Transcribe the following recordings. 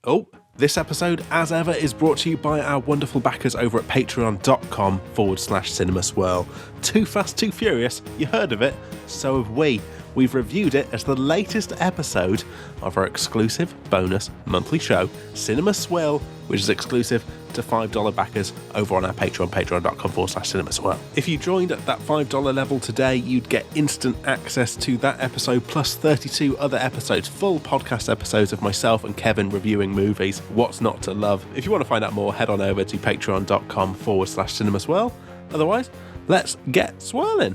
Oh, this episode, as ever, is brought to you by our wonderful backers over at patreon.com/cinemaswirl. Too Fast, Too Furious, you heard of it, so have we. We've reviewed it as the latest episode of our exclusive bonus monthly show, Cinema Swirl, which is exclusive to $5 backers over on our Patreon, patreon.com/cinemaswirl. If you joined at that $5 level today, you'd get instant access to that episode plus 32 other episodes, full podcast episodes of myself and Kevin reviewing movies, what's not to love. If you want to find out more, head on over to patreon.com/cinemaswirl. Otherwise, let's get swirling.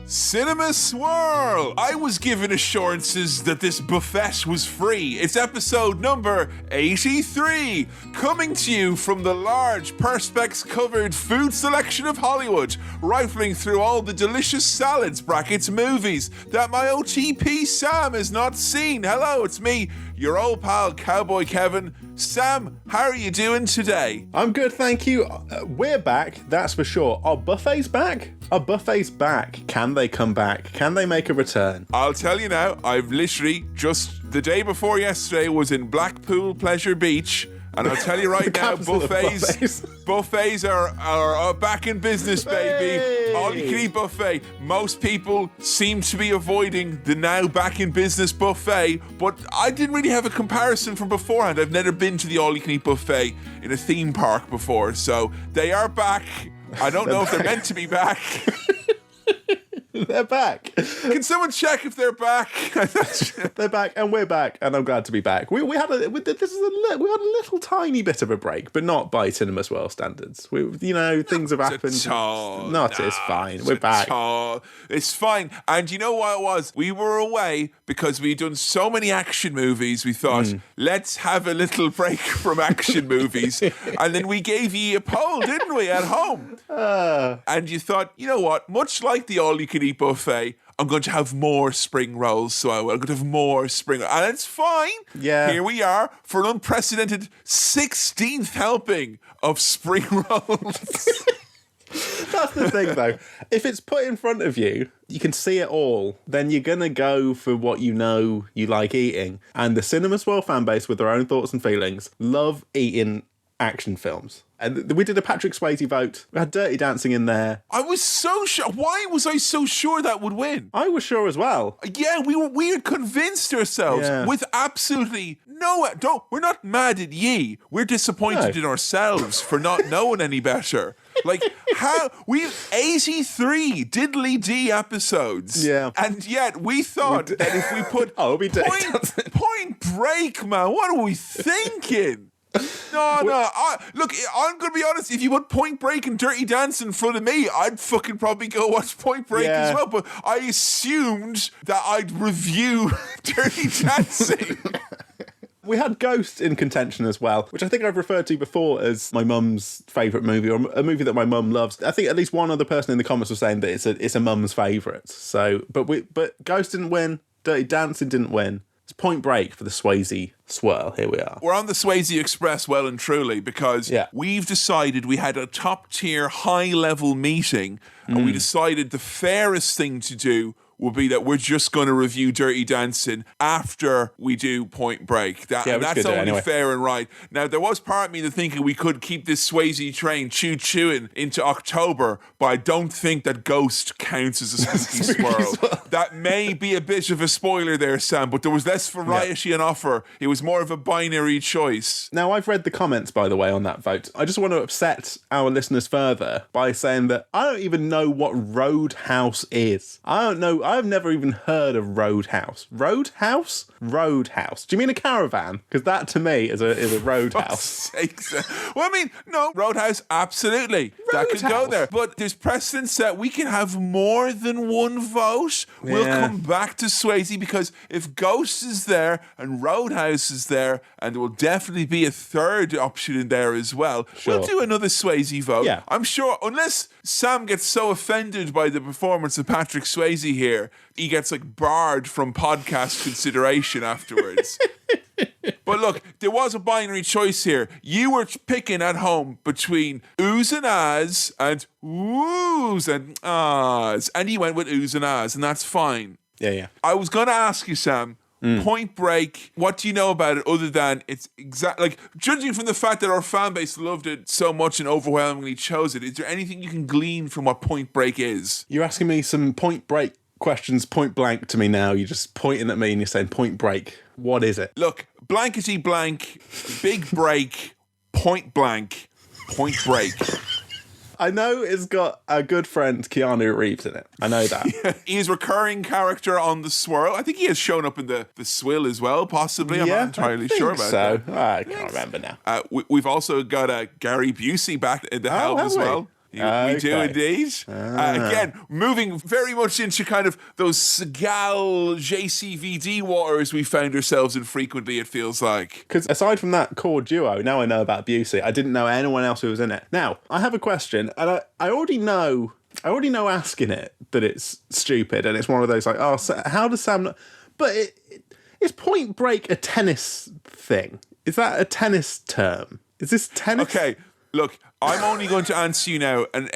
Cinema Swirl! I was given assurances that this buffet was free. It's episode number 83, coming to you from the large Perspex-covered food selection of Hollywood, rifling through all the delicious salads, brackets, movies that my OTP Sam has not seen. Hello, it's me, your old pal Cowboy Kevin. Sam, how are you doing today? I'm good, thank you. We're back, that's for sure. Our buffet's back? Our buffet's back. Can they come back? Can they make a return? I'll tell you now, I've literally just the day before yesterday was in Blackpool Pleasure Beach. And I'll tell you right now, buffets are back in business, baby. Hey. All you can eat buffet. Most people seem to be avoiding the now back in business buffet, but I didn't really have a comparison from beforehand. I've never been to the all you can eat buffet in a theme park before, so they are back. I don't know if they're meant to be back. They're back. Can someone check if they're back? They're back, and we're back, and I'm glad to be back. We had a little tiny bit of a break, but not by Cinema Swirl standards. Things have happened. It's fine. We're back. It's fine. And you know what it was? We were away because we'd done so many action movies. We thought, let's have a little break from action movies, and then we gave you a poll, didn't we, at home? And you thought, you know what? Much like the all-you-can-eat buffet, I'm going to have more spring rolls, so I'm going to have more spring rolls. And it's fine. Yeah. Here we are for an unprecedented 16th helping of spring rolls. That's the thing, though. If it's put in front of you, you can see it all, then you're going to go for what you know you like eating. And the Cinema Swirl fan base, with their own thoughts and feelings, love eating action films. And we did a Patrick Swayze vote. We had Dirty Dancing in there. I was so sure. Why was I so sure that would win? I was sure as well. Yeah, we had convinced ourselves with absolutely we're not mad at ye. We're disappointed in ourselves for not knowing any better. Like, how we've 83 diddly D episodes. Yeah. And yet we thought that if we put Point Break, man, what are we thinking? No. Look, I'm going to be honest. If you put Point Break and Dirty Dancing in front of me, I'd fucking probably go watch Point Break as well. But I assumed that I'd review Dirty Dancing. We had Ghost in contention as well, which I think I've referred to before as my mum's favourite movie, or a movie that my mum loves. I think at least one other person in the comments was saying that it's a mum's favourite. So, but Ghost didn't win. Dirty Dancing didn't win. It's Point Break for the Swayze Swirl. Here we are. We're on the Swayze Express well and truly because we've decided we had a top-tier, high-level meeting and we decided the fairest thing to do will be that we're just going to review Dirty Dancing after we do Point Break. That's only fair and right. Now, there was part of me that thinking we could keep this Swayze train chewing into October, but I don't think that Ghost counts as a spooky swirl. That may be a bit of a spoiler there, Sam, but there was less variety on offer. It was more of a binary choice. Now, I've read the comments, by the way, on that vote. I just want to upset our listeners further by saying that I don't even know what Roadhouse is. I don't know. I've never even heard of Roadhouse. Roadhouse? Roadhouse. Do you mean a caravan? Because that to me is a roadhouse. Well, I mean, no, Roadhouse, absolutely. That could go there. But there's precedent set. We can have more than one vote. Yeah. We'll come back to Swayze because if Ghost is there and Roadhouse is there, and there will definitely be a third option in there as well, we'll do another Swayze vote. Yeah. I'm sure, unless Sam gets so offended by the performance of Patrick Swayze here here, he gets like barred from podcast consideration afterwards. But look, there was a binary choice here. You were picking at home between oohs and ahs and woos and ahs. And he went with oohs and ahs, and that's fine. Yeah. I was going to ask you, Sam, Point Break, what do you know about it other than it's like, judging from the fact that our fan base loved it so much and overwhelmingly chose it, is there anything you can glean from what Point Break is? You're asking me some Point Break questions point blank to me now. You're just pointing at me and you're saying Point Break. What is it? Look, blankety blank, big break, point blank, Point Break. I know it's got a good friend, Keanu Reeves, in it. I know that. He's a recurring character on The Swirl. I think he has shown up in the Swill as well, possibly. I'm not entirely sure about that. I can't remember now. We've also got Gary Busey back in the helm as well. We do indeed. Again, moving very much into kind of those Seagal JCVD waters we found ourselves in frequently, it feels like. Because aside from that core duo, now I know about Busey. I didn't know anyone else who was in it. Now, I have a question, and I already know asking it that it's stupid, and it's one of those like, oh, so how does Sam know? But is Point Break a tennis thing? Is that a tennis term? Is this tennis? Okay, look, I'm only going to answer you now, and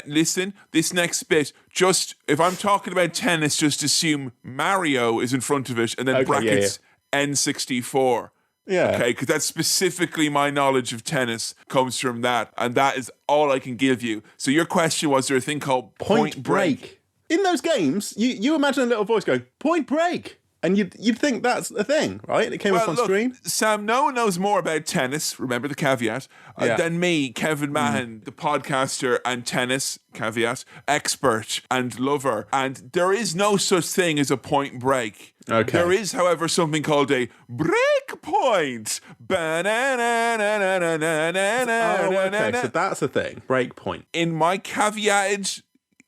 listen, this next bit, just, if I'm talking about tennis, just assume Mario is in front of it, and then brackets N64. Yeah. Okay, because that's specifically my knowledge of tennis comes from that, and that is all I can give you. So your question was, there a thing called Point Break? In those games, you imagine a little voice going, Point Break! And you'd think that's a thing, right? It came up on screen. Sam, no one knows more about tennis, remember the caveat, than me, Kevin Mahan, the podcaster and tennis, caveat, expert and lover. And there is no such thing as a point break. Okay. There is, however, something called a break point. Okay, so that's a thing. Break point. In my caveated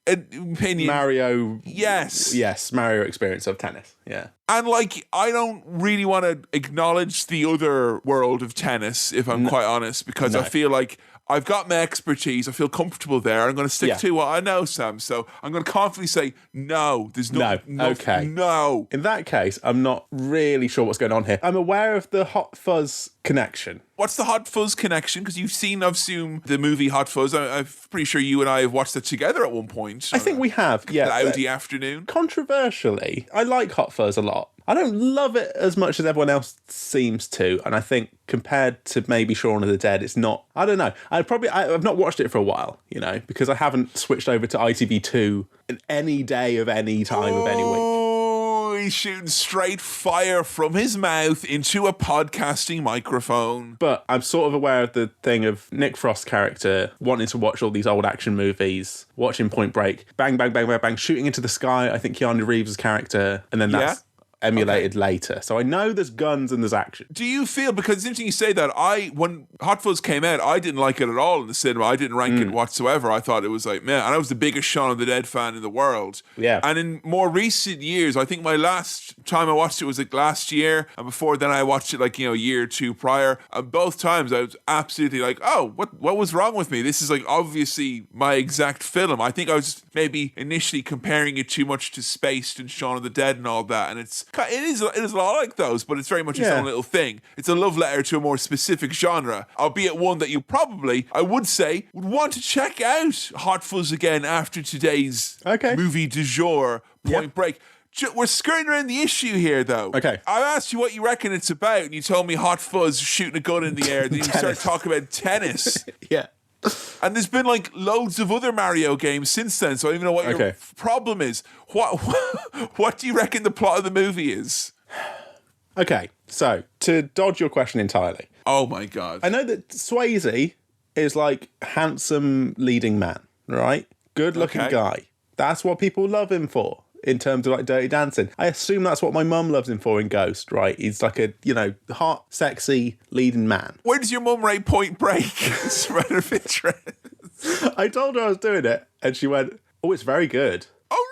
opinion, Mario. Yes, Mario experience of tennis. Yeah. And like, I don't really want to acknowledge the other world of tennis, if I'm quite honest, because I feel like I've got my expertise. I feel comfortable there. I'm going to stick to what I know, Sam. So I'm going to confidently say, no, there's no. Okay. No. In that case, I'm not really sure what's going on here. I'm aware of the Hot Fuzz connection. What's the Hot Fuzz connection? Because you've seen, I've assumed, the movie Hot Fuzz. I'm pretty sure you and I have watched it together at one point. I think we have, yeah. Cloudy afternoon. Controversially, I like Hot Fuzz a lot. I don't love it as much as everyone else seems to, and I think compared to maybe Shaun of the Dead, it's not. I don't know. I've not watched it for a while, because I haven't switched over to ITV2 any day of any time of any week. He's shooting straight fire from his mouth into a podcasting microphone. But I'm sort of aware of the thing of Nick Frost's character wanting to watch all these old action movies, watching Point Break, bang, bang, bang, bang, bang, shooting into the sky. I think Keanu Reeves' character, and then that's emulated later. So I know there's guns and there's action. Do you feel, because it's interesting you say that, when Hot Fuzz came out, I didn't like it at all in the cinema. I didn't rank it whatsoever. I thought it was like, man, and I was the biggest Shaun of the Dead fan in the world. Yeah. And in more recent years, I think my last time I watched it was like last year, and before then I watched it like, a year or two prior. And both times I was absolutely like, oh, what was wrong with me? This is like obviously my exact film. I think I was maybe initially comparing it too much to Spaced and Shaun of the Dead and all that, and it is a lot like those, but it's very much its own little thing. It's a love letter to a more specific genre, albeit one that you probably, I would say, would want to check out Hot Fuzz again after today's movie du jour, Point Break. We're skirting around the issue here, though. Okay. I asked you what you reckon it's about, and you told me Hot Fuzz shooting a gun in the air. Then you started talking about tennis. Yeah. And there's been like loads of other Mario games since then, so I don't even know what your problem is. What do you reckon the plot of the movie is? Okay, so to dodge your question entirely. Oh my God. I know that Swayze is like handsome leading man, right? Good looking guy. That's what people love him for in terms of like Dirty Dancing. I assume that's what my mum loves him for in Ghost, right? He's like a, hot, sexy leading man. Where does your mum rate Point Break? It's a matter of interest. I told her I was doing it, and she went, oh, it's very good. Oh,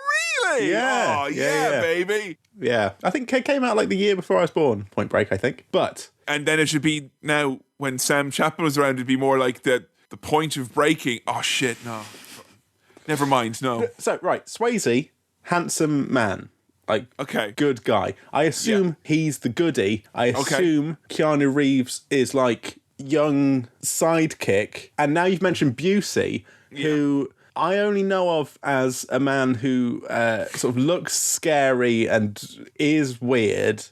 really? Yeah. Oh, yeah, baby. Yeah. I think it came out like the year before I was born, Point Break, I think. But... And then it should be now, when Sam Chapman was around, it'd be more like the point of breaking. Oh, shit, no. Never mind, no. So, right, Swayze handsome man. Like, Okay. good guy. I assume he's the goodie. I assume Keanu Reeves is like young sidekick. And now you've mentioned Busey, who I only know of as a man who sort of looks scary and is weird.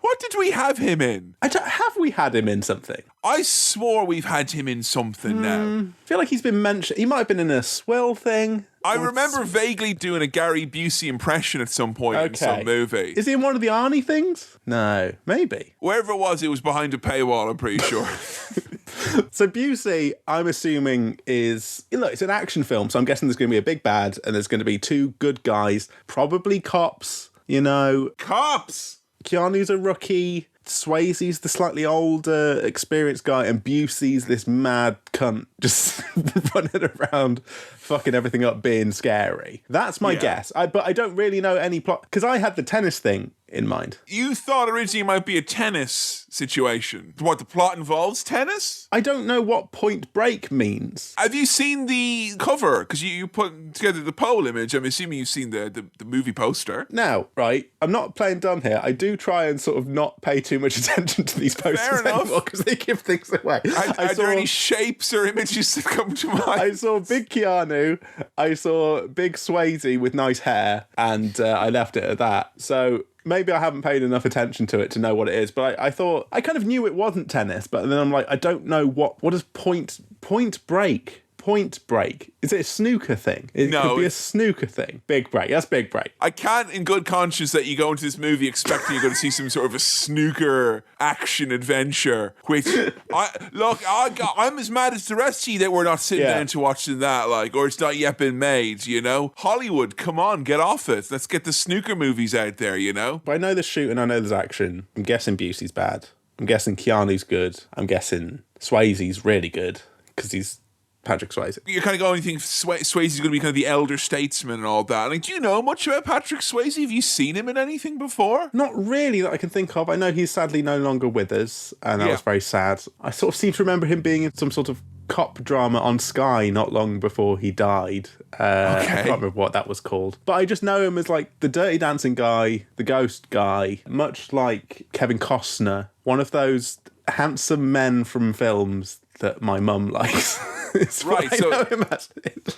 What did we have him in? Have we had him in something? I swore we've had him in something now. I feel like he's been mentioned. He might have been in a Swill thing. I remember vaguely doing a Gary Busey impression at some point in some movie. Is he in one of the Arnie things? No, maybe. Wherever it was behind a paywall, I'm pretty sure. So Busey, I'm assuming, is... Look, it's an action film, so I'm guessing there's going to be a big bad, and there's going to be two good guys, probably cops, you know. Cops! Keanu's a rookie, Swayze's the slightly older, experienced guy, and Busey's this mad cunt just running around, fucking everything up, being scary. That's my guess. But I don't really know any plot, because I had the tennis thing in mind. You thought originally it might be a tennis situation. What, the plot involves tennis? I don't know what Point Break means. Have you seen the cover? Because you put together the poll image. I'm assuming you've seen the movie poster. Now, right, I'm not playing dumb here. I do try and sort of not pay too much attention to these posters anymore because they give things away. Are there any shapes or images that come to mind? I saw big Keanu, I saw big Swayze with nice hair, and I left it at that. So... maybe I haven't paid enough attention to it to know what it is, but I thought I kind of knew it wasn't tennis, but then I'm like, I don't know what is Point Break? Point Break. Is it a snooker thing? It could be a snooker thing. Big Break. That's Big Break. I can't, in good conscience, that you go into this movie expecting you're going to see some sort of a snooker action adventure. Which I'm as mad as the rest of you that we're not sitting down to watching that, like, or it's not yet been made. You know, Hollywood, come on, get off it. Let's get the snooker movies out there. You know. But I know there's shooting. I know there's action. I'm guessing Busey's bad. I'm guessing Keanu's good. I'm guessing Swayze's really good because he's Patrick Swayze. You're kind of going, you think Swayze's going to be kind of the elder statesman and all that. Like, do you know much about Patrick Swayze? Have you seen him in anything before? Not really that I can think of. I know he's sadly no longer with us, and that was very sad. I sort of seem to remember him being in some sort of cop drama on Sky not long before he died. I can't remember what that was called. But I just know him as like the Dirty Dancing guy, the ghost guy, much like Kevin Costner, one of those handsome men from films that my mum likes. Right, so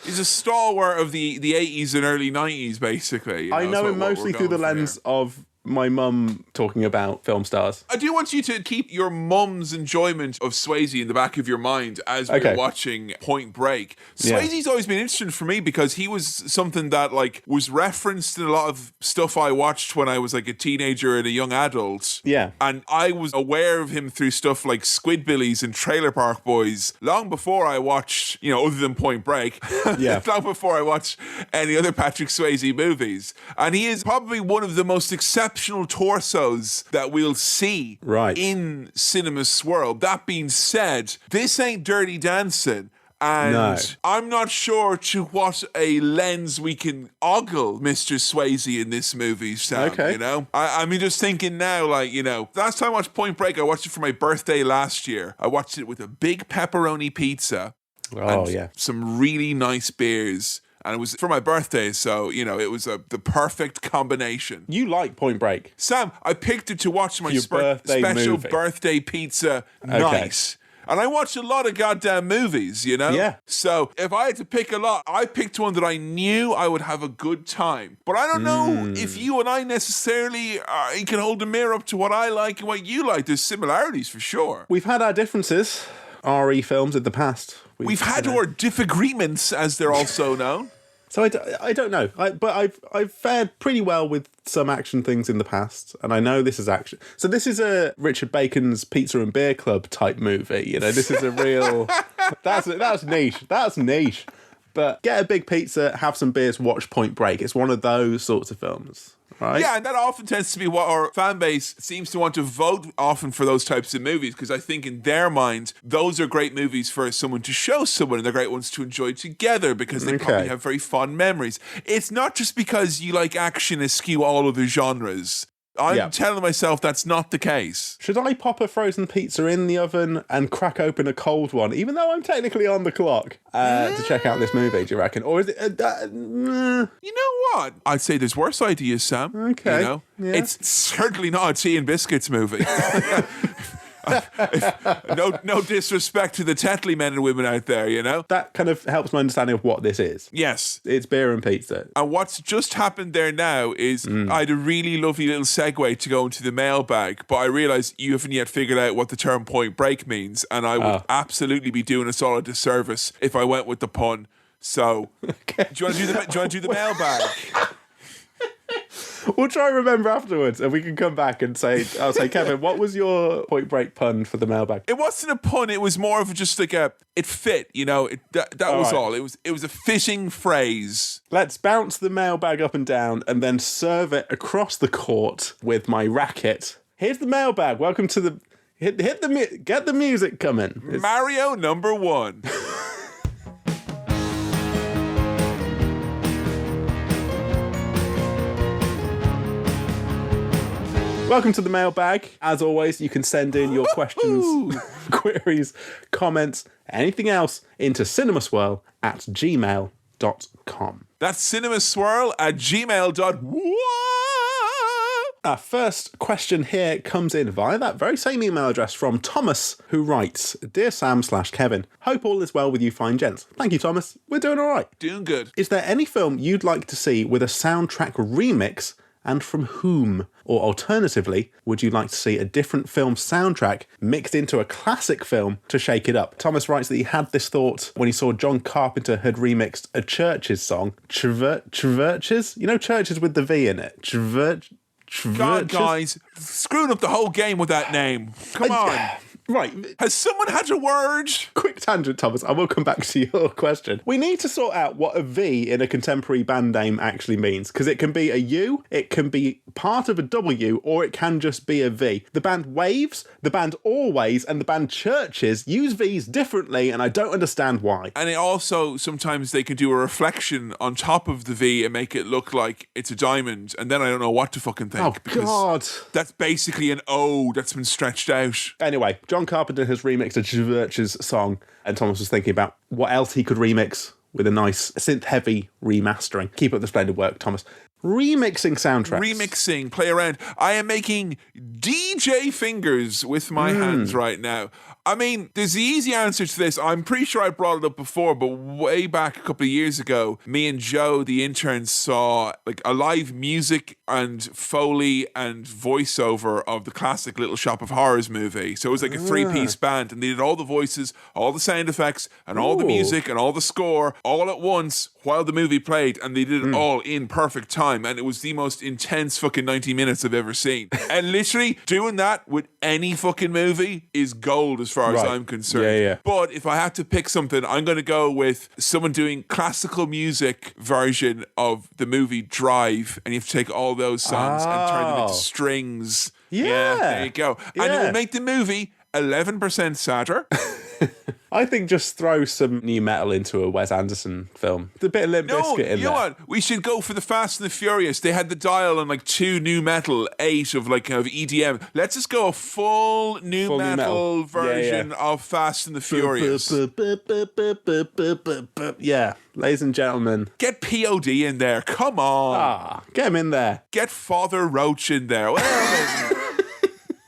he's a stalwart of the 80s and early 90s, basically. I know him mostly through the lens of my mum talking about film stars. I do want you to keep your mum's enjoyment of Swayze in the back of your mind as we're watching Point Break. Swayze's always been interesting for me because he was something that like was referenced in a lot of stuff I watched when I was like a teenager and a young adult. Yeah. And I was aware of him through stuff like Squidbillies and Trailer Park Boys long before I watched, you know, other than Point Break. Long before I watched any other Patrick Swayze movies. And he is probably one of the most exceptional torsos that we'll see in cinema swirl. That being said, this ain't Dirty Dancing. And I'm not sure to what a lens we can ogle Mr. Swayze in this movie, Sam, you know? I mean, just thinking now, like, you know, last time I watched Point Break, I watched it for my birthday last year. I watched it with a big pepperoni pizza and some really nice beers. And it was for my birthday, so, you know, it was the perfect combination. You like Point Break? Sam, I picked it to watch my special birthday pizza night. And I watched a lot of goddamn movies, you know? Yeah. So if I had to pick a lot, I picked one that I knew I would have a good time. But I don't know if you and I necessarily can hold a mirror up to what I like and what you like. There's similarities for sure. We've had our differences, RE films in the past. We've had our disagreements, as they're also known. So I don't know, but I've fared pretty well with some action things in the past, and I know this is action. So this is a Richard Bacon's Pizza and Beer Club type movie. You know, this is a real that's niche. That's niche. But get a big pizza, have some beers, watch Point Break. It's one of those sorts of films. Right? Yeah, and that often tends to be what our fan base seems to want to vote often for those types of movies, because I think in their minds, those are great movies for someone to show someone, and they're great ones to enjoy together because they probably have very fond memories. It's not just because you like action askew all other genres. I'm telling myself that's not the case. Should I pop a frozen pizza in the oven and crack open a cold one, even though I'm technically on the clock, to check out this movie, do you reckon? Or is it... You know what? I'd say there's worse ideas, Sam. Okay. You know? Yeah. It's certainly not a tea and biscuits movie. No disrespect to the Tetley men and women out there, you know? That kind of helps my understanding of what this is. Yes. It's beer and pizza. And what's just happened there now is I had a really lovely little segue to go into the mailbag, but I realise you haven't yet figured out what the term Point Break means, and I would absolutely be doing us all a disservice if I went with the pun. So, okay. do you want to do the mailbag? We'll try and remember afterwards, and we can come back and I'll say, Kevin, what was your Point Break pun for the mailbag? It wasn't a pun. It was more of just like it fit, you know. That was all. It was a fitting phrase. Let's bounce the mailbag up and down, and then serve it across the court with my racket. Here's the mailbag. Welcome to the get the music coming. Mario number 1. Welcome to the mailbag. As always, you can send in your questions, queries, comments, anything else into cinemaswirl@gmail.com. That's cinemaswirl@gmail.com. Our first question here comes in via that very same email address from Thomas, who writes, Dear Sam/Kevin, hope all is well with you fine gents. Thank you, Thomas. We're doing all right. Doing good. Is there any film you'd like to see with a soundtrack remix, and from whom? Or alternatively, would you like to see a different film soundtrack mixed into a classic film to shake it up? Thomas writes that he had this thought when he saw John Carpenter had remixed a Churches song. Churches? You know, Churches with the V in it. God, guys, screwing up the whole game with that name. Come on. Right. Has someone had a word? Quick tangent, Thomas. I will come back to your question. We need to sort out what a V in a contemporary band name actually means, because it can be a U, it can be part of a W, or it can just be a V. The band Waves, the band Always, and the band Churches use Vs differently, and I don't understand why. And it also, sometimes they can do a reflection on top of the V and make it look like it's a diamond, and then I don't know what to fucking think. Oh, God. That's basically an O that's been stretched out. Anyway, John Carpenter has remixed a Churches song, and Thomas was thinking about what else he could remix with a nice synth-heavy remastering. Keep up the splendid work, Thomas. Remixing soundtracks. Remixing, play around. I am making DJ fingers with my hands right now. I mean, there's the easy answer to this. I'm pretty sure I brought it up before, but way back a couple of years ago, me and Joe, the intern, saw like a live music and Foley and voiceover of the classic Little Shop of Horrors movie. So it was like a 3-piece band, and they did all the voices, all the sound effects, and all the music and all the score all at once while the movie played, and they did it all in perfect time, and it was the most intense fucking 90 minutes I've ever seen. And literally doing that with any fucking movie is gold as far as I'm concerned. Yeah. But if I had to pick something, I'm going to go with someone doing classical music version of the movie Drive, and you have to take all those songs and turn them into strings. Yeah. There you go. And it will make the movie 11% sadder. I think just throw some new metal into a Wes Anderson film. A bit of Limp Bizkit in there. You know what? We should go for the Fast and the Furious. They had the dial on like 2 new metal, 8 of like kind of EDM. Let's just go a full new metal version of Fast and the Furious. Yeah, ladies and gentlemen. Get POD in there. Come on. Get him in there. Get Father Roach in there.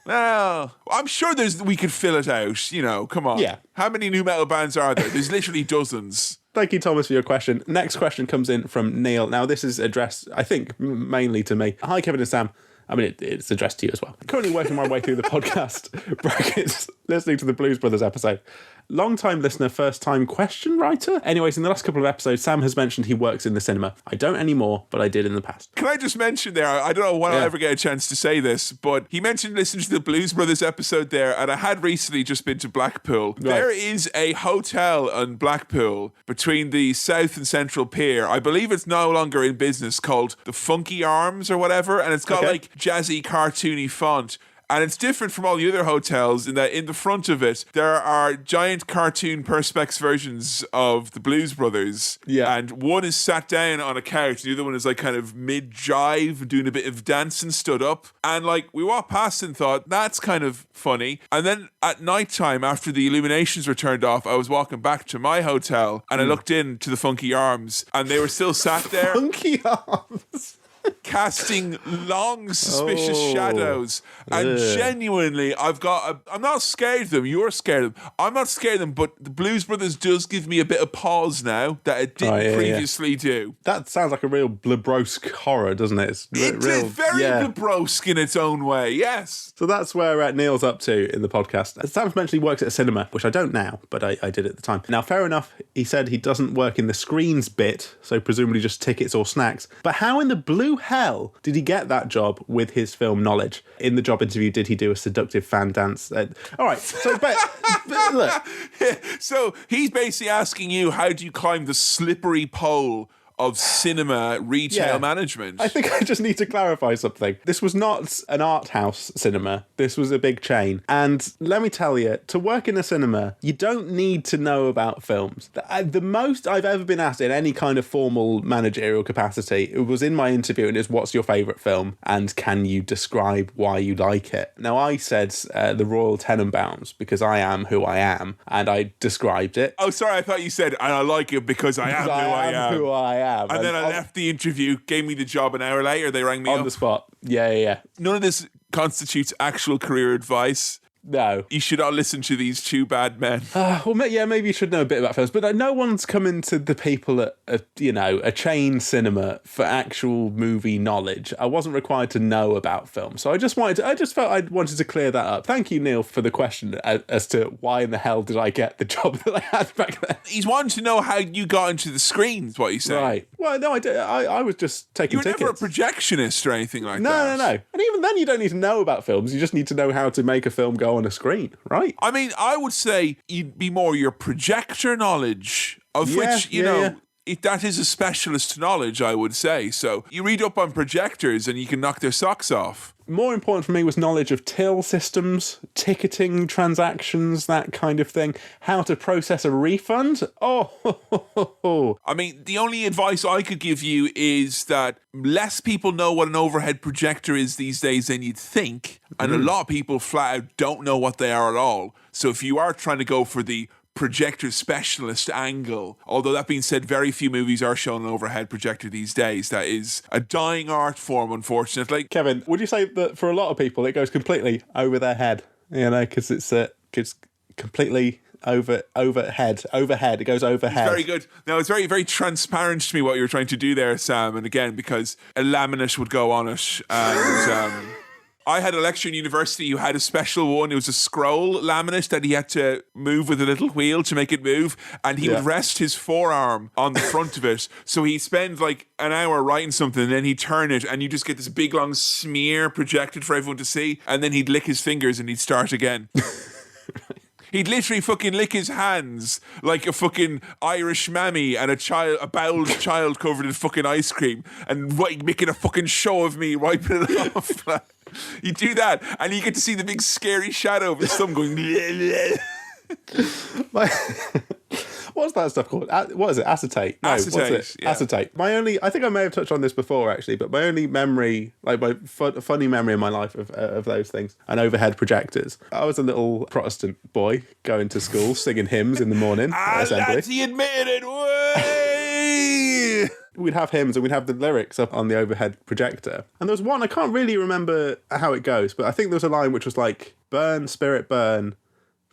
Well, I'm sure we could fill it out, you know, come on. Yeah. How many new metal bands are there? There's literally dozens. Thank you, Thomas, for your question. Next question comes in from Neil. Now, this is addressed, I think, mainly to me. Hi, Kevin and Sam. I mean, it's addressed to you as well. Currently working my way through the podcast, brackets, listening to the Blues Brothers episode. Long-time listener, first-time question writer? Anyways, in the last couple of episodes, Sam has mentioned he works in the cinema. I don't anymore, but I did in the past. Can I just mention there, I don't know when I'll ever get a chance to say this, but he mentioned listening to the Blues Brothers episode there, and I had recently just been to Blackpool. Right. There is a hotel in Blackpool between the South and Central Pier. I believe it's no longer in business, called the Funky Arms or whatever, and it's got like jazzy, cartoony font. And it's different from all the other hotels in that in the front of it, there are giant cartoon Perspex versions of the Blues Brothers. Yeah. And one is sat down on a couch, the other one is like kind of mid-jive, doing a bit of dancing, stood up. And like we walked past and thought, that's kind of funny. And then at nighttime, after the illuminations were turned off, I was walking back to my hotel and I looked into the Funky Arms and they were still sat there. Funky Arms. Casting long, suspicious shadows. And genuinely, I'm not scared of them. You're scared of them. I'm not scared of them, but the Blues Brothers does give me a bit of pause now that it didn't previously do. That sounds like a real Blabrosk horror, doesn't it? It's very Blabrosk in its own way, yes. So that's where Neil's up to in the podcast. As Sam's mentioned, he works at a cinema, which I don't now, but I did at the time. Now, fair enough, he said he doesn't work in the screens bit, so presumably just tickets or snacks. But how in the blue hell did he get that job with his film knowledge? In the job interview, did he do a seductive fan dance? All right, so but look. So he's basically asking you, how do you climb the slippery pole of cinema retail management? I think I just need to clarify something. This was not an art house cinema. This was a big chain. And let me tell you, to work in a cinema, you don't need to know about films. The most I've ever been asked in any kind of formal managerial capacity, it was in my interview, and it's what's your favourite film and can you describe why you like it? Now, I said The Royal Tenenbaums because I am who I am, and I described it. Oh, sorry, I thought you said, and I like it because I am who I am. And then I left the interview, gave me the job an hour later, they rang me on the spot. Yeah. None of this constitutes actual career advice. No. You should not listen to these two bad men. Well, maybe you should know a bit about films, but no one's coming to the people at a chain cinema for actual movie knowledge. I wasn't required to know about films, so I just felt I wanted to clear that up. Thank you, Neil, for the question as to why in the hell did I get the job that I had back then. He's wanting to know how you got into the screens, what you say. Right. Well, no, I did. I was just taking tickets. You were never a projectionist or anything like that. No. And even then, you don't need to know about films. You just need to know how to make a film go on a screen, right? I mean, I would say you'd be more your projector knowledge, of which, you know, that is a specialist knowledge, I would say. So you read up on projectors and you can knock their socks off. More important for me was knowledge of till systems, ticketing transactions, that kind of thing. How to process a refund. I mean, the only advice I could give you is that less people know what an overhead projector is these days than you'd think. And a lot of people flat out don't know what they are at all. So if you are trying to go for the projector specialist angle, although that being said, very few movies are shown an overhead projector these days. That is a dying art form, unfortunately. Kevin, would you say that for a lot of people it goes completely over their head? You know, because it's completely overhead. It goes overhead. It's very good. Now, it's very, very transparent to me what you're trying to do there, Sam. And again, because a laminate would go on it, and I had a lecturer in university who had a special one. It was a scroll laminate that he had to move with a little wheel to make it move. And he would rest his forearm on the front of it. So he'd spend like an hour writing something and then he'd turn it and you just get this big long smear projected for everyone to see. And then he'd lick his fingers and he'd start again. He'd literally fucking lick his hands like a fucking Irish mammy and a bowled child covered in fucking ice cream and making a fucking show of me wiping it off. You do that, and you get to see the big scary shadow of his thumb going. What's that stuff called? What is it? Acetate. No, acetate. What's it? Acetate. I think I may have touched on this before actually, but my only memory, like my funny memory in my life of those things, and overhead projectors. I was a little Protestant boy going to school, singing hymns in the morning. Lads, he admitted it. Way. We'd have hymns and we'd have the lyrics up on the overhead projector. And there was one, I can't really remember how it goes, but I think there was a line which was like, burn, spirit, burn,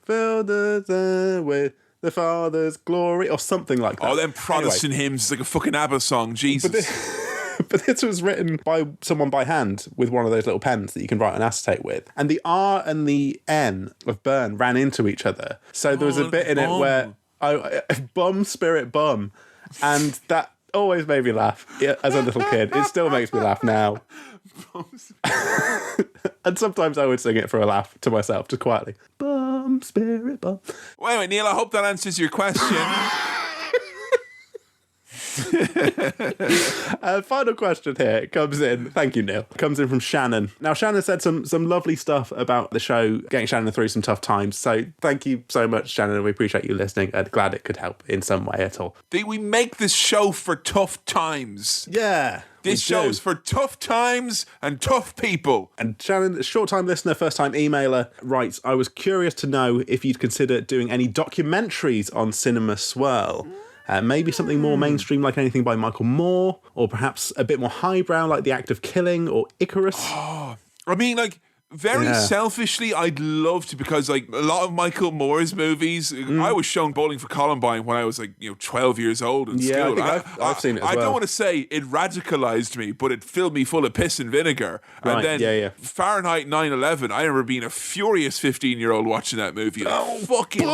fill the with the Father's glory, or something like that. Oh, them Protestant hymns, it's like a fucking ABBA song, Jesus. But this was written by someone by hand with one of those little pens that you can write on acetate with. And the R and the N of burn ran into each other. So there was a bit in it where, bum, spirit, bum. And that always made me laugh as a little kid. It still makes me laugh now. And sometimes I would sing it for a laugh to myself, just quietly. Bum, spirit, bum. Well, anyway, Neil, I hope that answers your question. Final question here. It comes in. Thank you, Neil. Comes in from Shannon. Now, Shannon said some lovely stuff about the show, getting Shannon through some tough times. So thank you so much, Shannon. We appreciate you listening and glad it could help in some way at all. We make this show for tough times. Yeah. This show's for tough times and tough people. And Shannon, a short-time listener, first-time emailer, writes, I was curious to know if you'd consider doing any documentaries on Cinema Swirl. Maybe something more mainstream like anything by Michael Moore, or perhaps a bit more highbrow like The Act of Killing or Icarus. Oh, I mean, like, very selfishly, I'd love to, because like a lot of Michael Moore's movies, I was shown Bowling for Columbine when I was like 12 years old in school. I've seen it as well. I don't want to say it radicalized me, but it filled me full of piss and vinegar. Right, and then Fahrenheit 9/11, I remember being a furious 15-year-old watching that movie. Like, fucking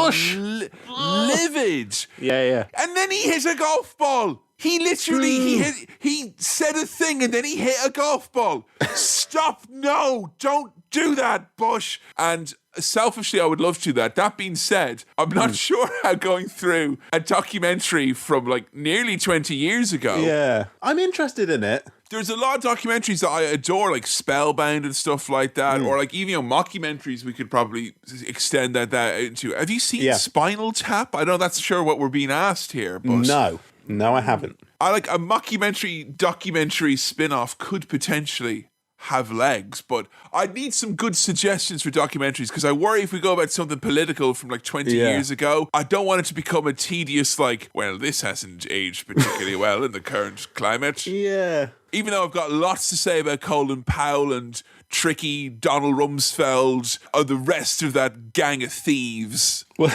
livid. Yeah. And then he hit a golf ball. He literally, he said a thing and then he hit a golf ball. Stop, no, don't do that, Bush. And selfishly, I would love to do that. That being said, I'm not sure how going through a documentary from like nearly 20 years ago. Yeah, I'm interested in it. There's a lot of documentaries that I adore, like Spellbound and stuff like that, or like even mockumentaries we could probably extend that into. Have you seen Spinal Tap? I know that's sure what we're being asked here, but No, I haven't. I like a documentary spin-off could potentially have legs, but I'd need some good suggestions for documentaries, because I worry if we go about something political from like 20 years ago, I don't want it to become a tedious like, well, this hasn't aged particularly well in the current climate. Yeah. Even though I've got lots to say about Colin Powell and tricky Donald Rumsfeld or the rest of that gang of thieves. Well,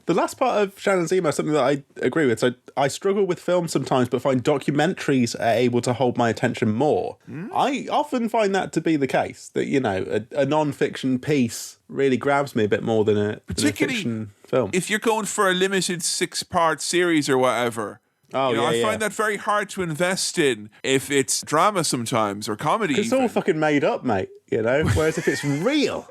the last part of Shannon's email is something that I agree with. So I struggle with film sometimes, but find documentaries are able to hold my attention more. I often find that to be the case, that, a non-fiction piece really grabs me a bit more than a fiction film. If you're going for a limited 6-part series or whatever, I find that very hard to invest in if it's drama sometimes or comedy. It's all fucking made up, mate, whereas if it's real...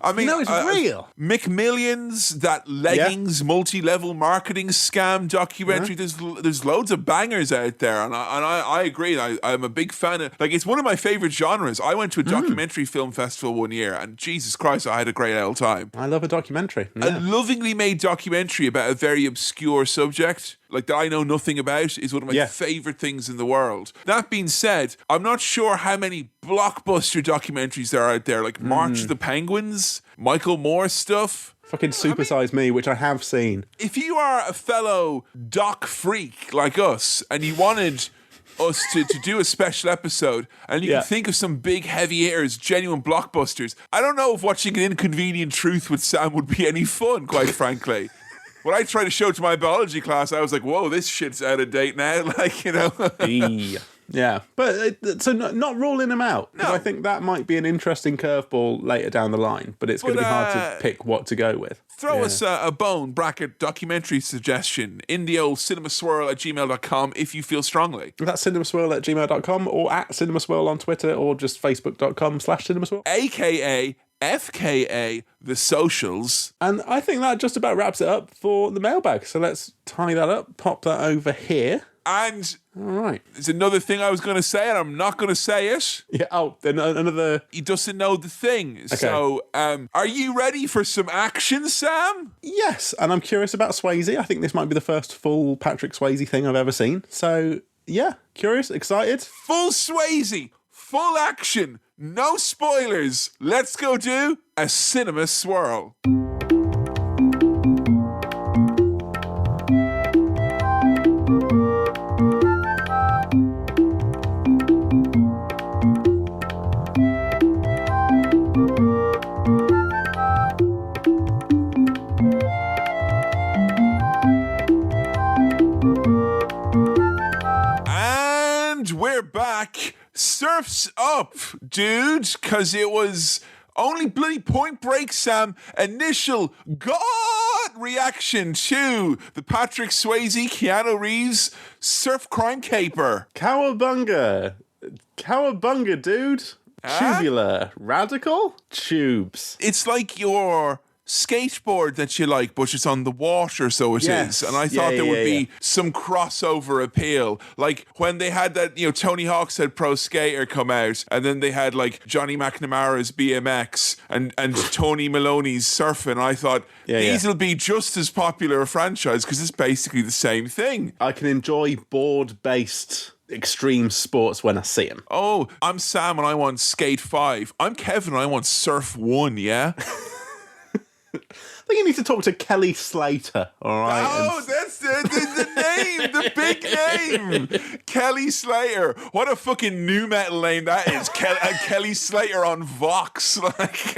I mean, it's real. McMillions, that leggings multi-level marketing scam documentary. There's loads of bangers out there, and I agree. I'm a big fan of. Like, it's one of my favorite genres. I went to a documentary film festival one year, and Jesus Christ, I had a great old time. I love a documentary. A lovingly made documentary about a very obscure subject, like that I know nothing about, is one of my favorite things in the world. That being said, I'm not sure how many blockbuster documentaries there are out there, like March of the Penguins, Michael Moore stuff. Fucking Supersize Me, which I have seen. If you are a fellow doc freak like us, and you wanted us to do a special episode, and you can think of some big heavy hitters, genuine blockbusters, I don't know if watching An Inconvenient Truth with Sam would be any fun, quite frankly. When I tried to show it to my biology class, I was like, whoa, this shit's out of date now. Yeah. But so not ruling them out. Because I think that might be an interesting curveball later down the line. But it's going to be hard to pick what to go with. Throw us a bone bracket documentary suggestion in the old cinemaswirl@gmail.com if you feel strongly. That's cinemaswirl@gmail.com or at cinemaswirl on Twitter or just facebook.com/cinemaswirl. AKA FKA the socials. And I think that just about wraps it up for the mailbag. So let's tie that up, pop that over here. And all right, there's another thing I was going to say, and I'm not going to say it. Yeah. Oh, then another. He doesn't know the thing. Okay. So, are you ready for some action, Sam? Yes, and I'm curious about Swayze. I think this might be the first full Patrick Swayze thing I've ever seen. So, yeah, curious, excited. Full Swayze, full action, no spoilers. Let's go do a cinema swirl. We're back. Surf's up, dude, because it was only bloody Point Break, Sam. Initial God reaction to the Patrick Swayze, Keanu Reeves surf crime caper. Cowabunga, dude. Tubular, radical, tubes. It's like your skateboard that you like, but it's on the water, so it is. And I thought there would be some crossover appeal. Like when they had that, Tony Hawk said Pro Skater come out, and then they had like Johnny McNamara's BMX and Tony Maloney's surfing. I thought these will be just as popular a franchise because it's basically the same thing. I can enjoy board-based extreme sports when I see them. Oh, I'm Sam and I want Skate 5. I'm Kevin and I want Surf 1, yeah? I think you need to talk to Kelly Slater, all right? Oh, that's the name, the big name. Kelly Slater. What a fucking new metal name that is. Kelly Slater on Vox. Like,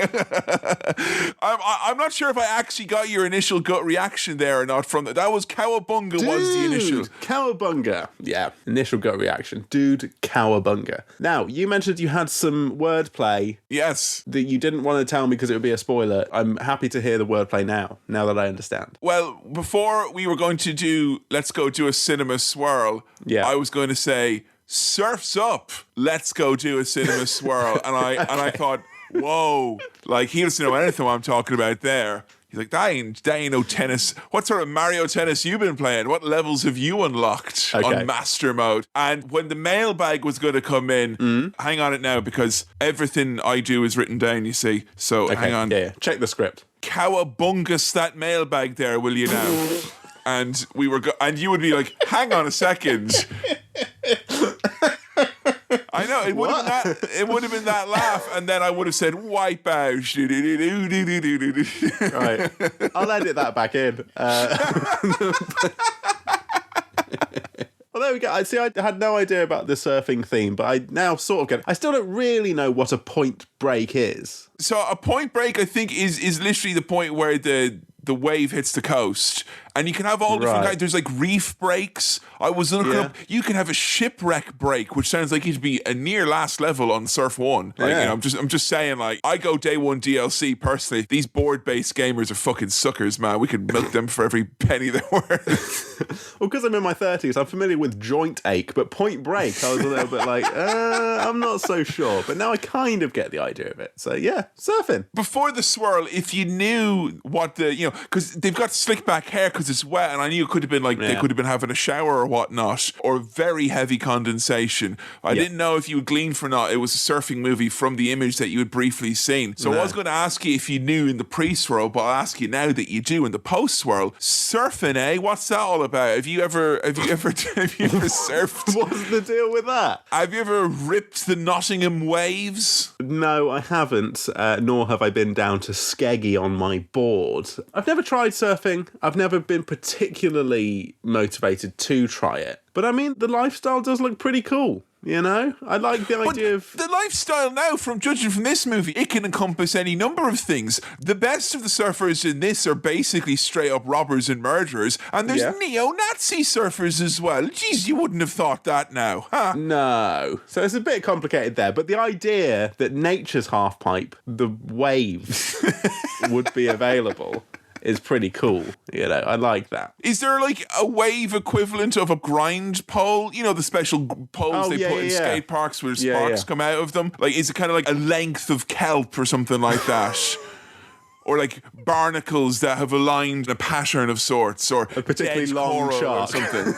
I'm not sure if I actually got your initial gut reaction there or not from that. That was Cowabunga. Dude, was the initial. Cowabunga. Yeah, initial gut reaction. Dude, Cowabunga. Now, you mentioned you had some wordplay. Yes. That you didn't want to tell me because it would be a spoiler. I'm happy to hear the wordplay now that I understand. Well, before we were going to do Let's Go Do a Cinema Swirl, I was going to say, Surf's Up, let's go do a cinema swirl. And I thought, whoa, like he doesn't know anything what I'm talking about there. He's like, that ain't no tennis. What sort of Mario Tennis you been playing? What levels have you unlocked on Master Mode? And when the mailbag was going to come in, hang on it now, because everything I do is written down, you see. So hang on. Yeah. Check the script. Cowabungus that mailbag there, will you now? And we were, and you would be like, hang on a second. I know it would have been that laugh, and then I would have said wipe out. Right, I'll edit that back in. Well, there we go. I had no idea about the surfing theme, but I now sort of get it. I still don't really know what a point break is. So a point break, I think, is literally the point where the wave hits the coast. And you can have all different kinds. There's like reef breaks. I was looking up. You can have a shipwreck break, which sounds like it'd be a near last level on Surf 1. Like, I'm just saying, like, I go day one DLC personally. These board-based gamers are fucking suckers, man. We could milk them for every penny they're worth. Well, because I'm in my 30s, I'm familiar with joint ache, but point break, I was a little bit like, I'm not so sure. But now I kind of get the idea of it. So yeah, surfing. Before the swirl, if you knew what because they've got slick back hair because it's wet, and I knew it could have been like they could have been having a shower or whatnot, or very heavy condensation. I didn't know if you would glean for not it was a surfing movie from the image that you had briefly seen. So I was going to ask you if you knew in the pre-swirl, but I'll ask you now that you do in the post-swirl. Surfing, eh? What's that all about? Have you ever surfed? What's the deal with that? Have you ever ripped the Nottingham waves? No, I haven't, nor have I been down to Skeggy on my board. I've never tried surfing. I've never been particularly motivated to try it. But I mean, the lifestyle does look pretty cool. You know, I like the idea of the lifestyle now. From judging from this movie, it can encompass any number of things. The best of the surfers in this are basically straight up robbers and murderers, and there's neo-Nazi surfers as well. Jeez, you wouldn't have thought that now, huh? No. So it's a bit complicated there, but the idea that nature's halfpipe, the waves, would be available is pretty cool. You know, I like that. Is there like a wave equivalent of a grind pole? You know, the special poles they put in skate parks where sparks come out of them? Like, is it kind of like a length of kelp or something like that? Or like barnacles that have aligned a pattern of sorts, or a particularly long shark or something.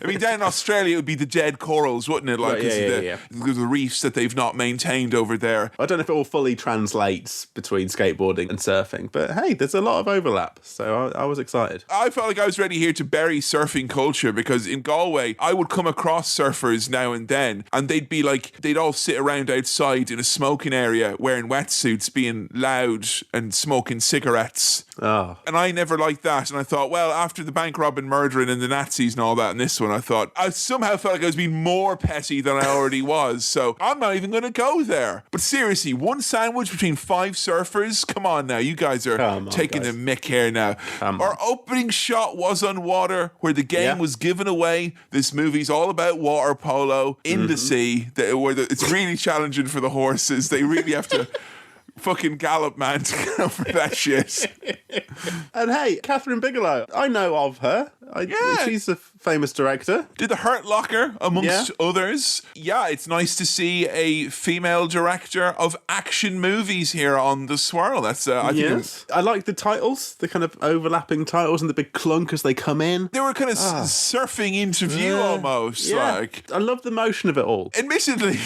I mean, down in Australia, it would be the dead corals, wouldn't it? Like, the reefs that they've not maintained over there. I don't know if it all fully translates between skateboarding and surfing, but hey, there's a lot of overlap, so I was excited. I felt like I was ready here to bury surfing culture, because in Galway, I would come across surfers now and then, and they'd all sit around outside in a smoking area wearing wetsuits, being loud and smoking cigarettes. And I never liked that, and I thought, well, after the bank robbing, murdering and the Nazis and all that in this one, I somehow felt like I was being more petty than I already was, so I'm not even going to go there. But seriously, one sandwich between 5 surfers? Come on now, you guys are taking the mick here now. Our opening shot was on water, where the game was given away. This movie's all about water polo in the sea, where it's really challenging for the horses. They really have to fucking gallop, man, to get over that shit. And hey, Catherine Bigelow, I know of her. She's a famous director. Did The Hurt Locker, amongst others. Yeah, it's nice to see a female director of action movies here on The Swirl. That's I like the titles, the kind of overlapping titles and the big clunk as they come in. They were kind of surfing into view almost. Yeah. I love the motion of it all. Admittedly,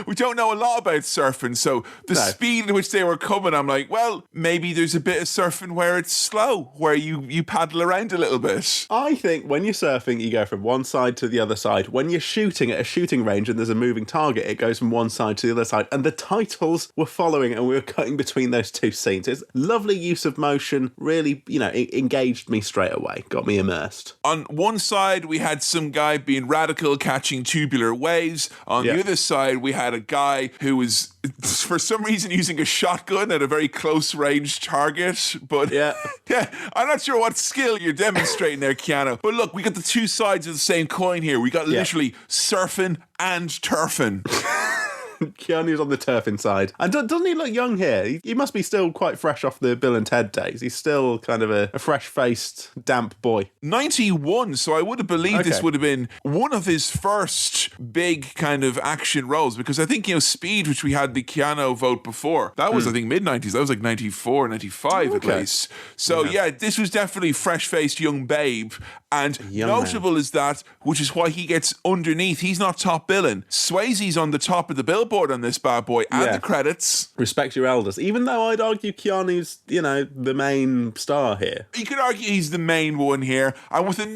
we don't know a lot about surfing, so the speed in which they were coming, I'm like, well, maybe there's a bit of surfing where it's slow, where you paddle around a little bit. I think when you're surfing, you go from one side to the other side. When you're shooting at a shooting range and there's a moving target, it goes from one side to the other side. And the titles were following and we were cutting between those two scenes. It's lovely use of motion, really, engaged me straight away, got me immersed. On one side, we had some guy being radical, catching tubular waves. On the other side, we had a guy who was, for some reason, using a shotgun at a very close range target. But I'm not sure what skill you're demonstrating there, Keanu. But look, we got the two sides of the same coin here. We got literally surfing and turfing. Keanu's on the turfing side. And doesn't he look young here? He must be still quite fresh off the Bill and Ted days. He's still kind of a fresh-faced, damp boy. 91, so I would have believed this would have been one of his first big kind of action roles, because I think, Speed, which we had the Keanu vote before, that was, I think, mid-90s. That was like 94, 95 at least. So, this was definitely fresh-faced young babe. And notable is that, which is why he gets underneath. He's not top billing. Swayze's on the top of the billboard on this bad boy, and the credits. Respect your elders. Even though I'd argue Keanu's, the main star here. You could argue he's the main one here. And with a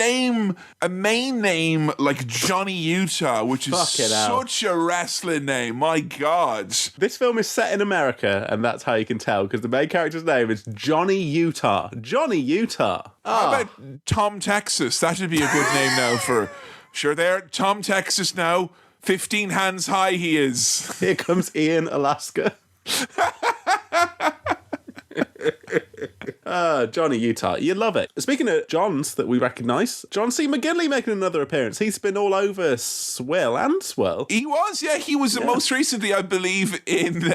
main name like Johnny Utah, which is such a wrestling name. My God. This film is set in America, and that's how you can tell, because the main character's name is Johnny Utah. Johnny Utah. How about Tom Texas? That should be a good name now for... Sure there, Tom Texas now. 15 hands high he is. Here comes Ian Alaska. Johnny Utah. You love it. Speaking of Johns that we recognise, John C. McGinley making another appearance. He's been all over Swirl and Swirl. He was, He was most recently, I believe, in...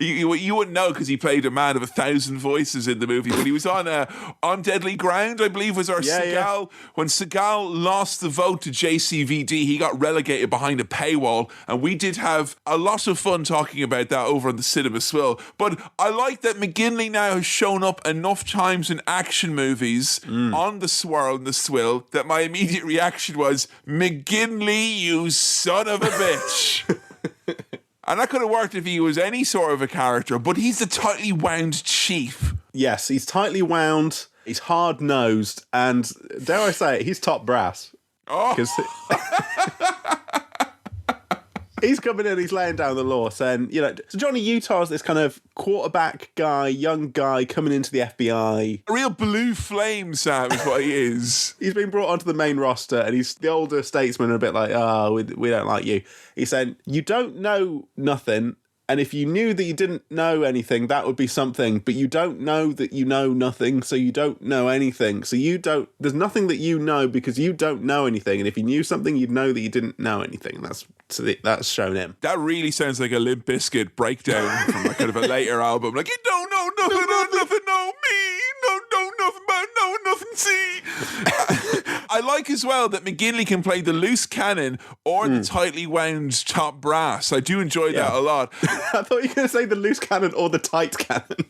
you wouldn't know because he played a man of 1,000 voices in the movie, but he was on Deadly Ground, I believe, was our Seagal. Yeah. When Seagal lost the vote to JCVD, he got relegated behind a paywall, and we did have a lot of fun talking about that over on the Cinema Swill. But I like that McGinley now has shown up enough times in action movies on the Swirl and the Swill that my immediate reaction was, McGinley, you son of a bitch. And that could have worked if he was any sort of a character, but he's the tightly wound chief. Yes, he's tightly wound, he's hard-nosed, and dare I say it, he's top brass. Oh. He's coming in, he's laying down the law, saying, so Johnny Utah's this kind of quarterback guy, young guy coming into the FBI. A real blue flame, Sam, is what he is. He's been brought onto the main roster, and he's the older statesman, a bit like, we don't like you. He's saying, you don't know nothing, and if you knew that you didn't know anything, that would be something, but you don't know that you know nothing, so you don't know anything. So there's nothing that you know because you don't know anything, and if you knew something, you'd know that you didn't know anything. That's shown him. That really sounds like a Limp Bizkit breakdown from a kind of a later album. Like, you don't know nothing, nothing, know me. No, nothing about no, nothing, see. I like as well that McGinley can play the loose cannon or the tightly wound top brass. I do enjoy that a lot. I thought you were going to say the loose cannon or the tight cannon.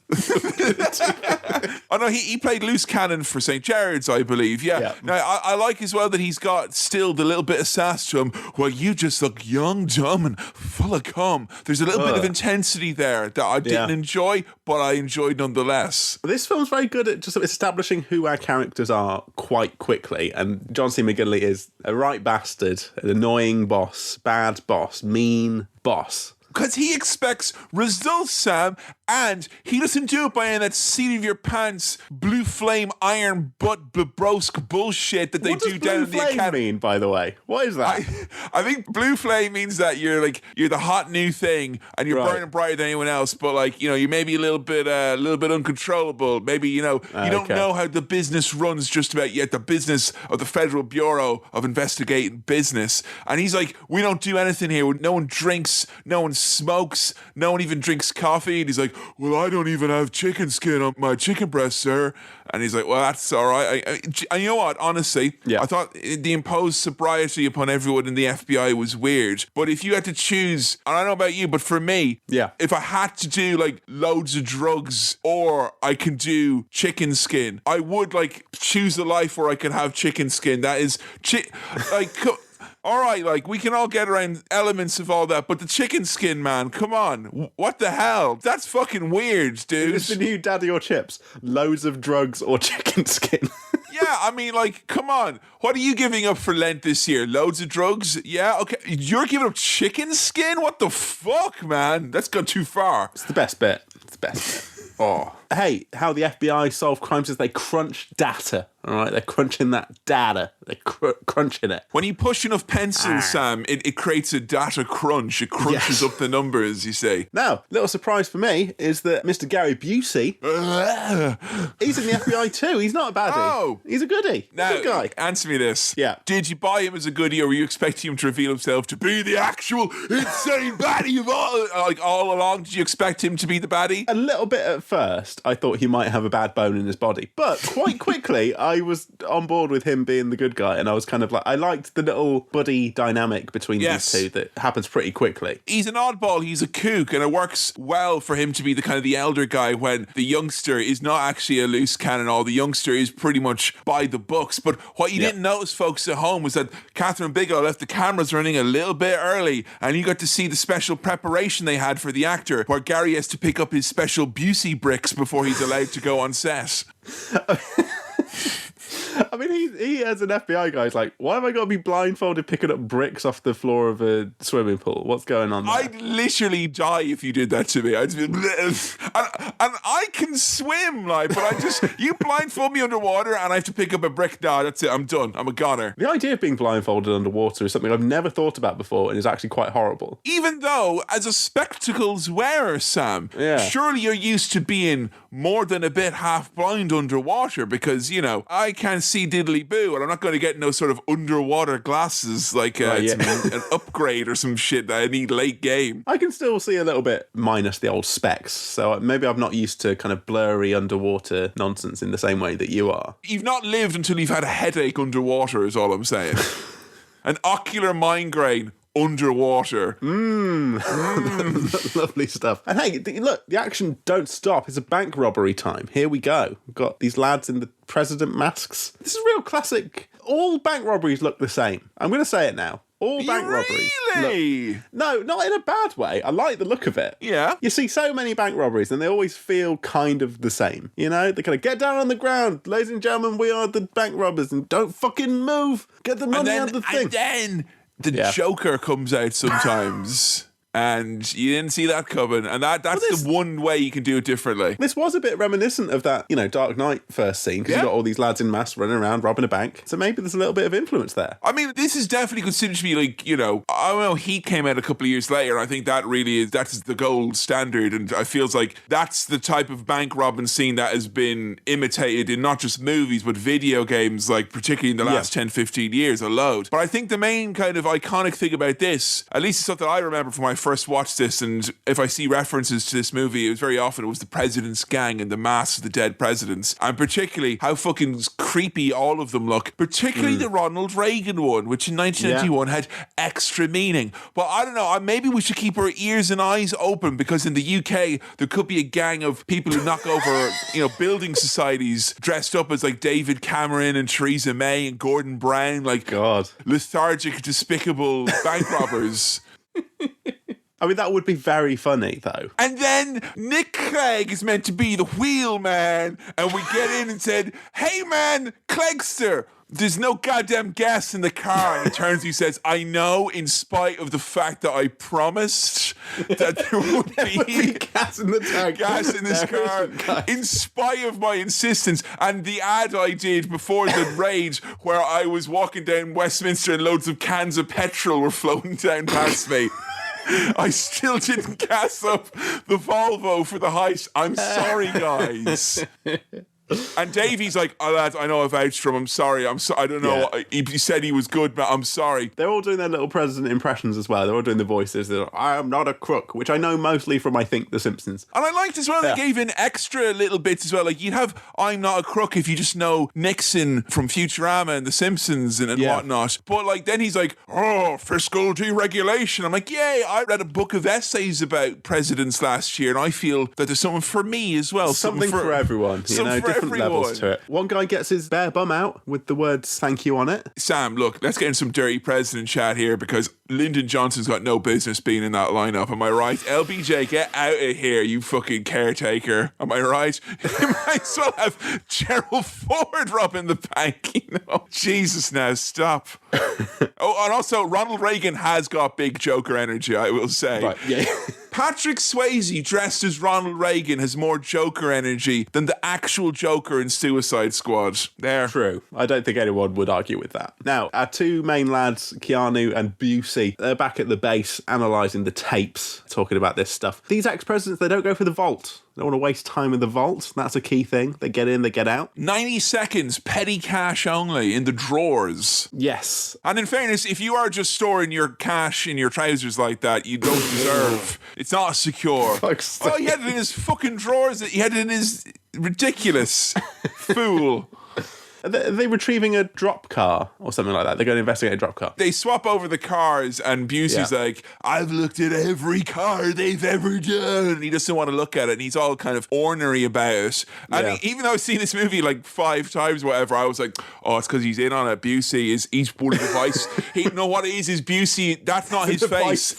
Oh no, he played loose cannon for St. Jared's, I believe. Yeah. Now I like as well that he's got still the little bit of sass to him. Well, you just look young, dumb, and full of cum. There's a little bit of intensity there that I didn't enjoy, but I enjoyed nonetheless. This film's very good at just establishing who our characters are quite quickly, and John C. McGinley is a right bastard, an annoying boss, bad boss, mean boss. Because he expects results, Sam, and he doesn't do it by that seat of your pants, blue flame, iron butt, babrosk bullshit that they do down in the academy. What does blue flame mean, by the way? What is that? I think blue flame means that you're the hot new thing, and you're burning brighter than anyone else. But you may be a little bit uncontrollable. Maybe you don't know how the business runs just about yet. The business of the Federal Bureau of Investigating Business, and he's like, we don't do anything here. No one drinks. No one smokes. No one even drinks coffee. And he's like, well, I don't even have chicken skin on my chicken breast, sir. And he's like, well, that's all right. And you know what? Honestly, I thought the imposed sobriety upon everyone in the FBI was weird. But if you had to choose, and I don't know about you, but for me, if I had to do like loads of drugs or I can do chicken skin, I would like choose a life where I can have chicken skin. That is, all right, like, we can all get around elements of all that, but the chicken skin, man, come on. What the hell? That's fucking weird, dude. It's the new Daddy or Chips. Loads of drugs or chicken skin. Yeah, I mean, like, come on. What are you giving up for Lent this year? Loads of drugs? Yeah, okay. You're giving up chicken skin? What the fuck, man? That's gone too far. It's the best bit. It's the best bit. Oh. Hey, how the FBI solve crimes is they crunch data. All right, they're crunching that data. They're crunching it. When you push enough pencils, Sam, it creates a data crunch. It crunches up the numbers, you say. Now, little surprise for me is that Mr. Gary Busey, he's in the FBI too. He's not a baddie. Oh. He's a goodie. Now, good guy. Answer me this. Yeah. Did you buy him as a goodie, or were you expecting him to reveal himself to be the actual insane baddie of all? Like, all along, did you expect him to be the baddie? A little bit at first. I thought he might have a bad bone in his body. But quite quickly, I was on board with him being the good guy, and I was kind of like, I liked the little buddy dynamic between these two that happens pretty quickly. He's an oddball, he's a kook, and it works well for him to be the kind of the elder guy when the youngster is not actually a loose cannon. All the youngster is pretty much by the books. But what you didn't notice, folks at home, was that Catherine Bigelow left the cameras running a little bit early, and you got to see the special preparation they had for the actor, where Gary has to pick up his special Busey bricks before he's allowed to go on set. I mean, he as an FBI guy is like, why have I got to be blindfolded picking up bricks off the floor of a swimming pool? What's going on there? I'd literally die if you did that to me. I'd be, and I can swim, like, but you blindfold me underwater and I have to pick up a brick. No, that's it. I'm done. I'm a goner. The idea of being blindfolded underwater is something I've never thought about before and is actually quite horrible. Even though, as a spectacles wearer, Sam, surely you're used to being more than a bit half blind underwater because, you know, I can't see diddly boo and I'm not going to get no sort of underwater glasses like an upgrade or some shit that I need late game. I can still see a little bit minus the old specs, so maybe I'm not used to kind of blurry underwater nonsense in the same way that you are. You've not lived until you've had a headache underwater is all I'm saying. An ocular migraine underwater. Lovely stuff. And hey, look, the action don't stop. It's a bank robbery time. Here we go. We've got these lads in the president masks. This is real classic. All bank robberies look the same. I'm going to say it now. All bank robberies. Really? No, not in a bad way. I like the look of it. Yeah. You see so many bank robberies and they always feel kind of the same. You know, they kind of get down on the ground. Ladies and gentlemen, we are the bank robbers and don't fucking move. Get the money out of the thing. And then the Joker comes out sometimes. And you didn't see that coming. And that's the one way you can do it differently. This was a bit reminiscent of that, Dark Knight first scene, because you got all these lads in masks running around robbing a bank. So maybe there's a little bit of influence there. I mean, this is definitely considered to be like, I don't know, Heat came out a couple of years later. And I think that really that's the gold standard. And I feels like that's the type of bank robbing scene that has been imitated in not just movies, but video games, like particularly in the last 10, 15 years, a load. But I think the main kind of iconic thing about this, at least the stuff that I remember from my first watch this, and if I see references to this movie, it was very often it was the president's gang and the masks of the dead presidents, and particularly how fucking creepy all of them look, particularly the Ronald Reagan one, which in 1991 had extra meaning. But I don't know, maybe we should keep our ears and eyes open, because in the UK there could be a gang of people who knock over building societies dressed up as like David Cameron and Theresa May and Gordon Brown, like lethargic, despicable bank robbers. I mean, that would be very funny, though. And then Nick Clegg is meant to be the wheelman, and we get in and said, "Hey, man, Cleggster, there's no goddamn gas in the car." And it turns, he says, "I know, in spite of the fact that I promised that there would be gas in the tank, gas in this car, in spite of my insistence." And the ad I did before the raid, where I was walking down Westminster and loads of cans of petrol were floating down past me. I still didn't gas up the Volvo for the heist. I'm sorry, guys. And Davey's like, oh, lads, I know I vouched for him. I'm sorry. I don't know. Yeah. He said he was good, but I'm sorry. They're all doing their little president impressions as well. They're all doing the voices. They're like, I am not a crook, which I know mostly from, I think, The Simpsons. And I liked as well, they gave in extra little bits as well. Like, you'd have I'm not a crook if you just know Nixon from Futurama and The Simpsons and whatnot. But, like, then he's like, oh, fiscal deregulation. I'm like, yay, I read a book of essays about presidents last year, and I feel that there's something for me as well. Something for everyone. You know, different levels to it. One guy gets his bare bum out with the words thank you on it. Sam, look, let's get in some dirty president chat here because Lyndon Johnson's got no business being in that lineup. Am I right? LBJ, get out of here, you fucking caretaker. Am I right? You might as well have Gerald Ford robbing the bank, you know? Jesus, now stop. Oh, and also Ronald Reagan has got big Joker energy, I will say. Right, yeah. Patrick Swayze dressed as Ronald Reagan has more Joker energy than the actual Joker in Suicide Squad. There. True. I don't think anyone would argue with that. Now, our two main lads, Keanu and Busey, they're back at the base analysing the tapes, talking about this stuff. These ex-presidents, they don't go for the vault. They don't want to waste time in the vault. That's a key thing. They get in, they get out. 90 seconds, petty cash only in the drawers. Yes. And in fairness, if you are just storing your cash in your trousers like that, you don't deserve. It's not secure. Oh, he had it in his fucking drawers. He had it in his ridiculous fool. Are they retrieving a drop car or something like that? They're going to investigate a drop car. They swap over the cars and Busey's like, I've looked at every car they've ever done. And he doesn't want to look at it. And he's all kind of ornery about it. And even though I've seen this movie like 5 times or whatever, I was like, oh, it's because he's in on it. Busey he's one of the vice. You know what it is Busey, that's not his face.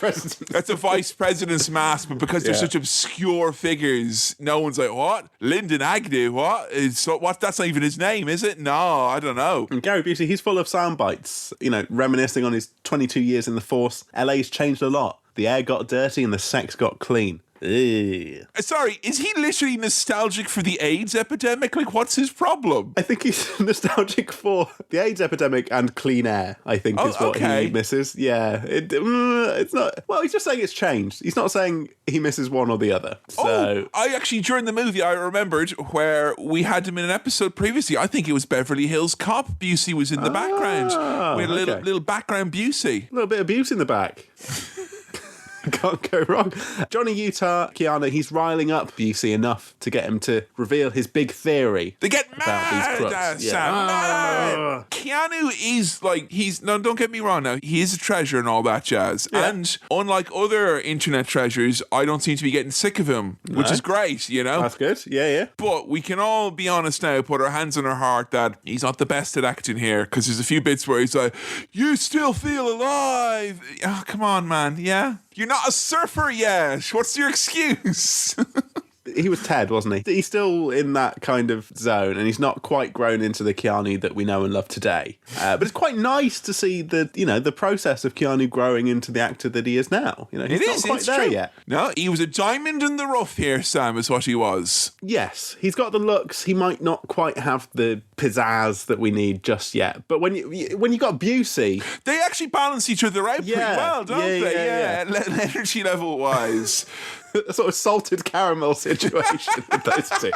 That's a vice president's mask. But because they're such obscure figures, no one's like, what? Lyndon Agnew, what? That's not even his name, is it? No, I don't know. And Gary Busey, he's full of sound bites, you know, reminiscing on his 22 years in the force. LA's changed a lot. The air got dirty and the sex got clean. Ew. Sorry, is he literally nostalgic for the AIDS epidemic? Like, what's his problem? I think he's nostalgic for the AIDS epidemic and clean air, I think, is what he misses. Yeah. It's not... Well, he's just saying it's changed. He's not saying he misses one or the other. So... I actually, during the movie, I remembered where we had him in an episode previously. I think it was Beverly Hills Cop. Busey was in the background. We had a little background Busey. A little bit of Busey in the back. Can't go wrong. Johnny Utah, Keanu, he's riling up Busey enough to get him to reveal his big theory. They get mad, Sam. Keanu is like, don't get me wrong now, he is a treasure and all that jazz. Yeah. And unlike other internet treasures, I don't seem to be getting sick of him, which is great, you know? That's good. Yeah. But we can all be honest now, put our hands on our heart that he's not the best at acting here, because there's a few bits where he's like, you still feel alive. Oh, come on, man. Yeah? You're not a surfer yet. What's your excuse? He was Ted, wasn't he? He's still in that kind of zone, and he's not quite grown into the Keanu that we know and love today. But it's quite nice to see the process of Keanu growing into the actor that he is now. You know, he's not quite there yet. No, he was a diamond in the rough here, Sam, is what he was. Yes, he's got the looks. He might not quite have the pizzazz that we need just yet. But when you got Busey, they actually balance each other out pretty well, don't they? Yeah. Energy level wise. A sort of salted caramel situation with those two.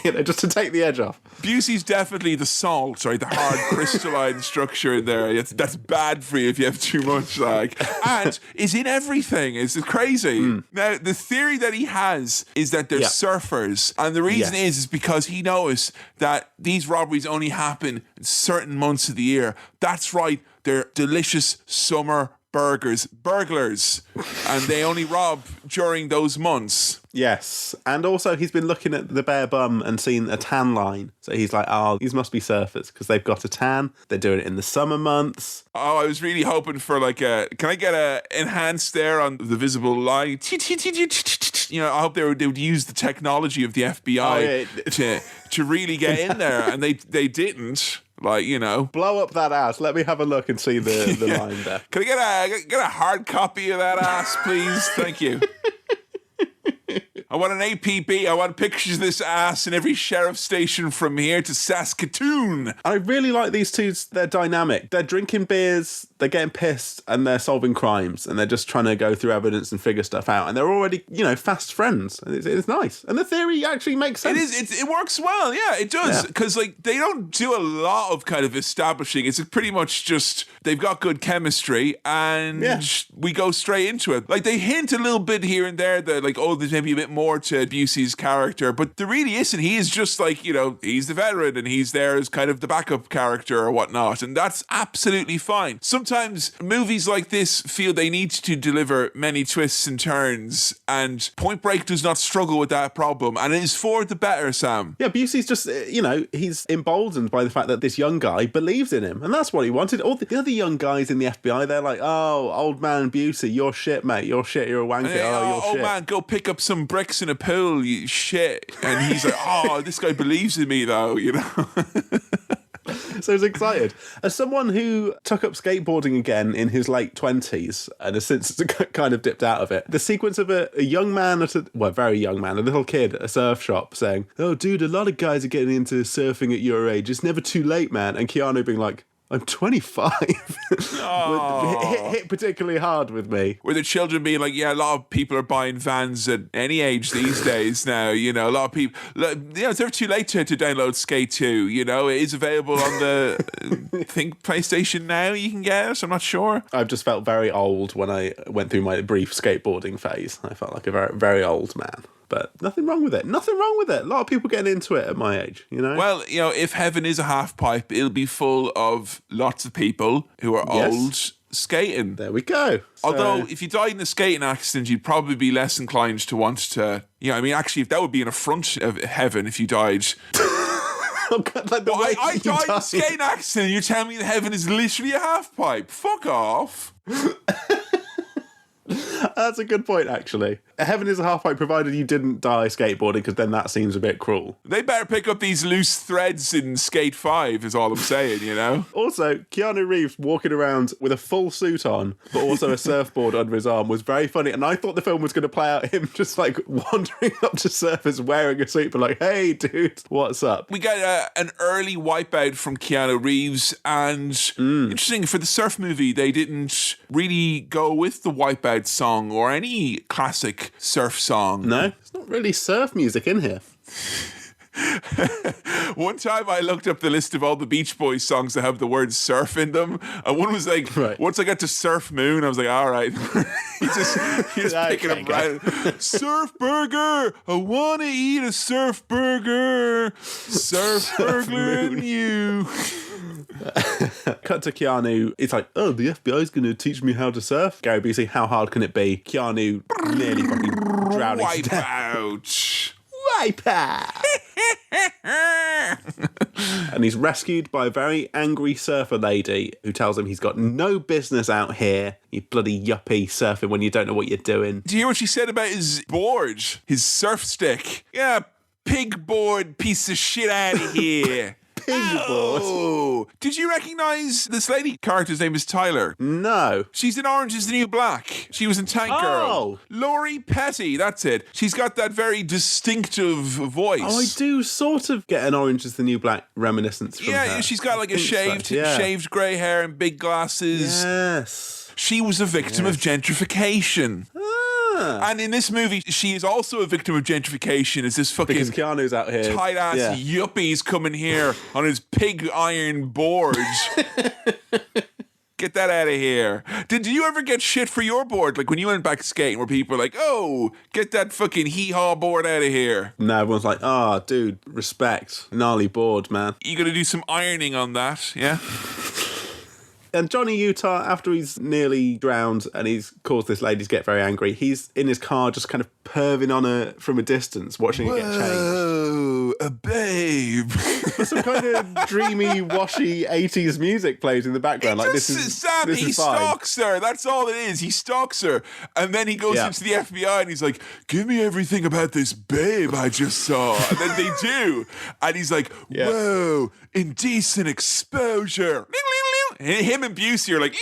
You know, just to take the edge off. Busey's definitely the salt, right? The hard crystalline structure in there. That's bad for you if you have too much, like. And is in everything. It's crazy. Now, the theory that he has is that they're surfers. And the reason is because he knows that these robberies only happen in certain months of the year. That's right. They're delicious summer burglars, and they only rob during those months. Yes, and also he's been looking at the bare bum and seen a tan line. So he's like, oh, these must be surfers because they've got a tan. They're doing it in the summer months. Oh, I was really hoping for like can I get a enhanced there on the visible line? You know, I hope they would use the technology of the FBI to really get in there, and they didn't. Like, you know, blow up that ass. Let me have a look and see the line there. Can I get a hard copy of that ass, please? Thank you. I want an APB. I want pictures of this ass in every sheriff station from here to Saskatoon. I really like these two. They're dynamic. They're drinking beers, they're getting pissed, and they're solving crimes, and they're just trying to go through evidence and figure stuff out. And they're already, fast friends. It's nice. And the theory actually makes sense. It is. It works well. Yeah, it does. Because they don't do a lot of kind of establishing. It's pretty much just they've got good chemistry, and we go straight into it. Like, they hint a little bit here and there that, like, oh, there's maybe a bit more to Busey's character, but there really isn't. He is just like, he's the veteran, and he's there as kind of the backup character or whatnot, and that's absolutely fine. Sometimes movies like this feel they need to deliver many twists and turns, and Point Break does not struggle with that problem, and it is for the better, Sam. Yeah, Busey's just, he's emboldened by the fact that this young guy believes in him, and that's what he wanted. All the other young guys in the FBI, they're like, oh, old man Busey, you're shit, mate, you're shit, you're a wanker, you're shit. Oh man, go pick up some bricks in a pool, you shit. And he's like, oh, this guy believes in me though, So I was excited. As someone who took up skateboarding again in his late 20s and has since kind of dipped out of it, the sequence of a young man very young man, a little kid at a surf shop saying, oh, dude, a lot of guys are getting into surfing at your age. It's never too late, man. And Keanu being like, I'm 25. hit particularly hard with me. Where the children being like, yeah, a lot of people are buying vans at any age these days now. A lot of people, it's never too late to download Skate 2. It is available on the, I think, PlayStation Now you can get it. I'm not sure. I've just felt very old when I went through my brief skateboarding phase. I felt like a very, very old man. But nothing wrong with it. Nothing wrong with it. A lot of people getting into it at my age, Well, if heaven is a half pipe, it'll be full of lots of people who are old skating. There we go. Although, if you died in a skating accident, you'd probably be less inclined to want to... actually, if that would be an affront of heaven if you died... Oh God, I died in a skating accident, you're telling me that heaven is literally a half pipe? Fuck off. That's a good point, actually. Heaven is a half pipe, provided you didn't die skateboarding, because then that seems a bit cruel. They better pick up these loose threads in Skate 5, is all I'm saying, Also, Keanu Reeves walking around with a full suit on, but also a surfboard under his arm was very funny, and I thought the film was going to play out him just, wandering up to surfers wearing a suit, but hey, dude, what's up? We get an early wipeout from Keanu Reeves, and interesting, for the surf movie, they didn't really go with the wipeout song or any classic surf song. No, it's not really surf music in here. One time I looked up the list of all the Beach Boys songs that have the word surf in them, and one was like, once I got to Surf Moon, I was like, all right. he's just picking up right. Surf burger, I want to eat a surf burger. Surf burger and you. Cut to Keanu. It's like, oh, the FBI's going to teach me how to surf. Gary Busey, how hard can it be? Keanu nearly fucking drowning. Wipe out. Wipe out. And he's rescued by a very angry surfer lady who tells him he's got no business out here, you bloody yuppie, surfing when you don't know what you're doing. Do you hear what she said about his board? His surf stick? Yeah, pig board, piece of shit out of here. Oh, did you recognize this lady? Character's name is Tyler. No. She's in Orange is the New Black. She was in Tank Girl. Laurie Petty, that's it. She's got that very distinctive voice. Oh, I do sort of get an Orange is the New Black reminiscence from her. Yeah, she's got a shaved grey hair and big glasses. Yes. She was a victim of gentrification. And in this movie, she is also a victim of gentrification as this fucking... Because Keanu's out here. Tight-ass yuppie's coming here on his pig iron board. Get that out of here. Did you ever get shit for your board? Like when you went back skating where people were like, oh, get that fucking hee-haw board out of here. No, everyone's like, oh, dude, respect. Gnarly board, man. You gotta do some ironing on that, yeah? And Johnny Utah, after he's nearly drowned and he's caused this lady to get very angry, he's in his car just kind of perving on her from a distance, watching it get changed. Oh, a babe. Some kind of dreamy, washy 80s music plays in the background. Sam, he stalks her. That's all it is. He stalks her. And then he goes into the FBI and he's like, give me everything about this babe I just saw. And then they do. And he's like, whoa, indecent exposure. Him and Busey are like,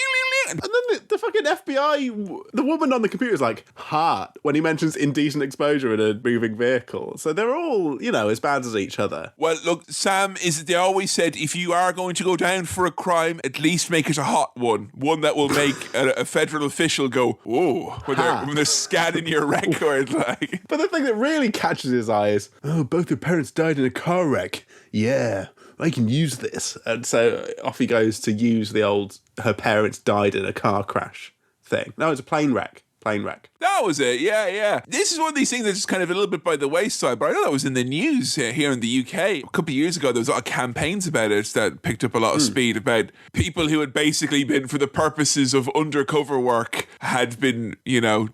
And then the fucking FBI, the woman on the computer is like, heart, when he mentions indecent exposure in a moving vehicle. So they're all, as bad as each other. Well, look, Sam, they always said, if you are going to go down for a crime, at least make it a hot one. One that will make a federal official go, whoa, when they're scanning your record. But the thing that really catches his eye is, oh, both your parents died in a car wreck. Yeah, I can use this. And so off he goes to use the old, her parents died in a car crash thing. No, it's a plane wreck. That was it, yeah. This is one of these things that's just kind of a little bit by the wayside, but I know that was in the news here in the UK. A couple of years ago, there was a lot of campaigns about it that picked up a lot of speed about people who had basically been, for the purposes of undercover work, had been,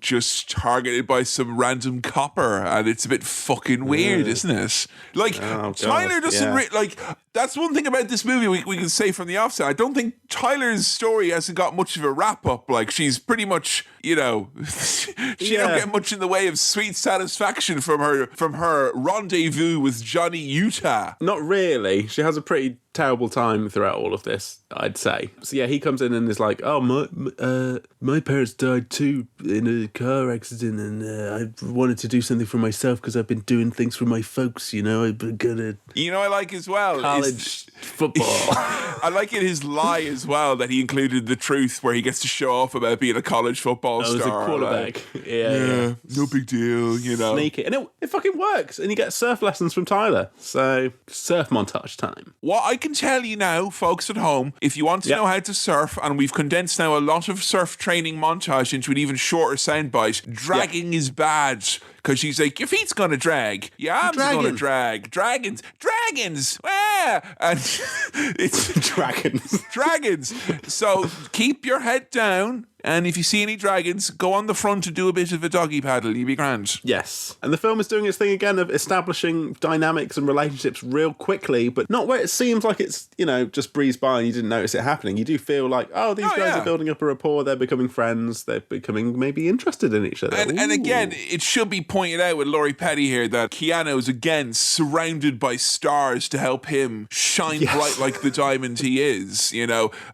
just targeted by some random copper, and it's a bit fucking weird, isn't it? Tyler doesn't... That's one thing about this movie we can say from the offset. I don't think Tyler's story hasn't got much of a wrap-up. She's pretty much, she don't get much in the way of sweet satisfaction from her rendezvous with Johnny Utah. Not really. She has a pretty terrible time throughout all of this, I'd say. So yeah, he comes in and is like, oh, my parents died too in a car accident, and I wanted to do something for myself because I've been doing things for my folks, I've been gonna... I like as well... College football. I like in his lie as well that he included the truth where he gets to show off about being a college football star. As a quarterback. Yeah. No big deal, Sneaky. And it fucking works. And you get surf lessons from Tyler. So, surf montage time. What I can tell you now, folks at home, if you want to know how to surf, and we've condensed now a lot of surf training montage into an even shorter soundbite, dragging is bad. Because she's like, your feet's going to drag. Your arms are going to drag. Dragons. Where? And it's... Dragons. So keep your head down. And if you see any dragons, go on the front and do a bit of a doggy paddle. You'll be grand. Yes. And the film is doing its thing again of establishing dynamics and relationships real quickly, but not where it seems like it's, just breezed by and you didn't notice it happening. You do feel like, these guys are building up a rapport, they're becoming friends, they're becoming maybe interested in each other. And again, it should be pointed out with Laurie Petty here that Keanu's again surrounded by stars to help him shine bright like the diamond he is,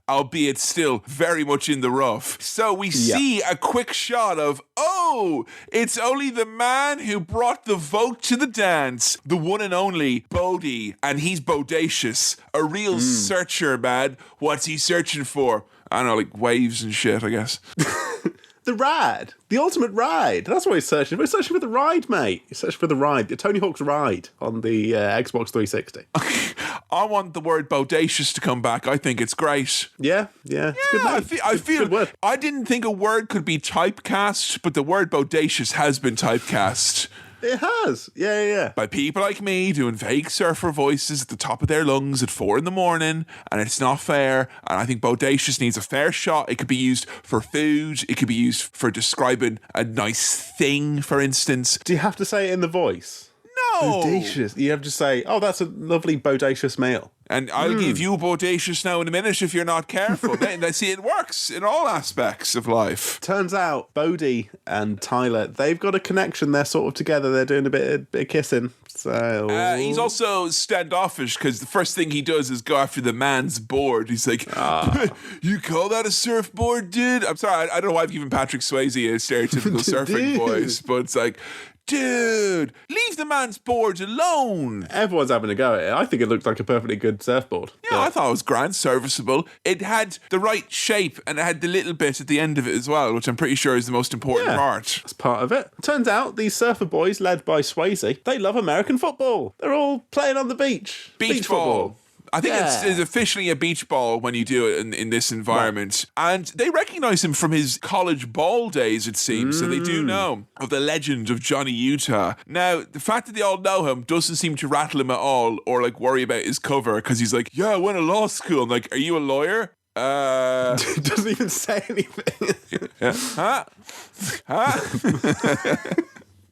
albeit still very much in the rough. So we see a quick shot of, it's only the man who brought the vote to the dance, the one and only Bodie, and he's bodacious, a real searcher, man. What's he searching for? I don't know, waves and shit, I guess. The ride. The ultimate ride. That's what he's searching for. He's searching for the ride, mate. He's searching for the ride. The Tony Hawk's Ride on the Xbox 360. I want the word bodacious to come back. I think it's great. Yeah. It's good name. I feel good word. I didn't think a word could be typecast, but the word bodacious has been typecast. It has. Yeah. By people like me doing vague surfer voices at the top of their lungs at 4 a.m, and it's not fair. And I think bodacious needs a fair shot. It could be used for food. It could be used for describing a nice thing, for instance. Do you have to say it in the voice? No. Bodacious. You have to say, that's a lovely bodacious meal. And I'll give you bodacious now in a minute if you're not careful. Then see, it works in all aspects of life. Turns out Bodie and Tyler, they've got a connection. They're sort of together. They're doing a bit of kissing. So he's also standoffish because the first thing he does is go after the man's board. He's like, you call that a surfboard, dude? I'm sorry, I don't know why I've given Patrick Swayze a stereotypical surfing voice, but it's like, dude, leave the man's boards alone. Everyone's having a go at it. I think it looked like a perfectly good surfboard. Yeah, I thought it was grand, serviceable. It had the right shape and it had the little bit at the end of it as well, which I'm pretty sure is the most important part. That's part of it. Turns out these surfer boys, led by Swayze, they love American football. They're all playing on the beach. Beach football. I think it's officially a beach ball when you do it in this environment. Right. And they recognise him from his college ball days, it seems. So they do know of the legend of Johnny Utah. Now, the fact that they all know him doesn't seem to rattle him at all or worry about his cover because he's like, I went to law school. I'm like, are you a lawyer? Doesn't even say anything. Huh?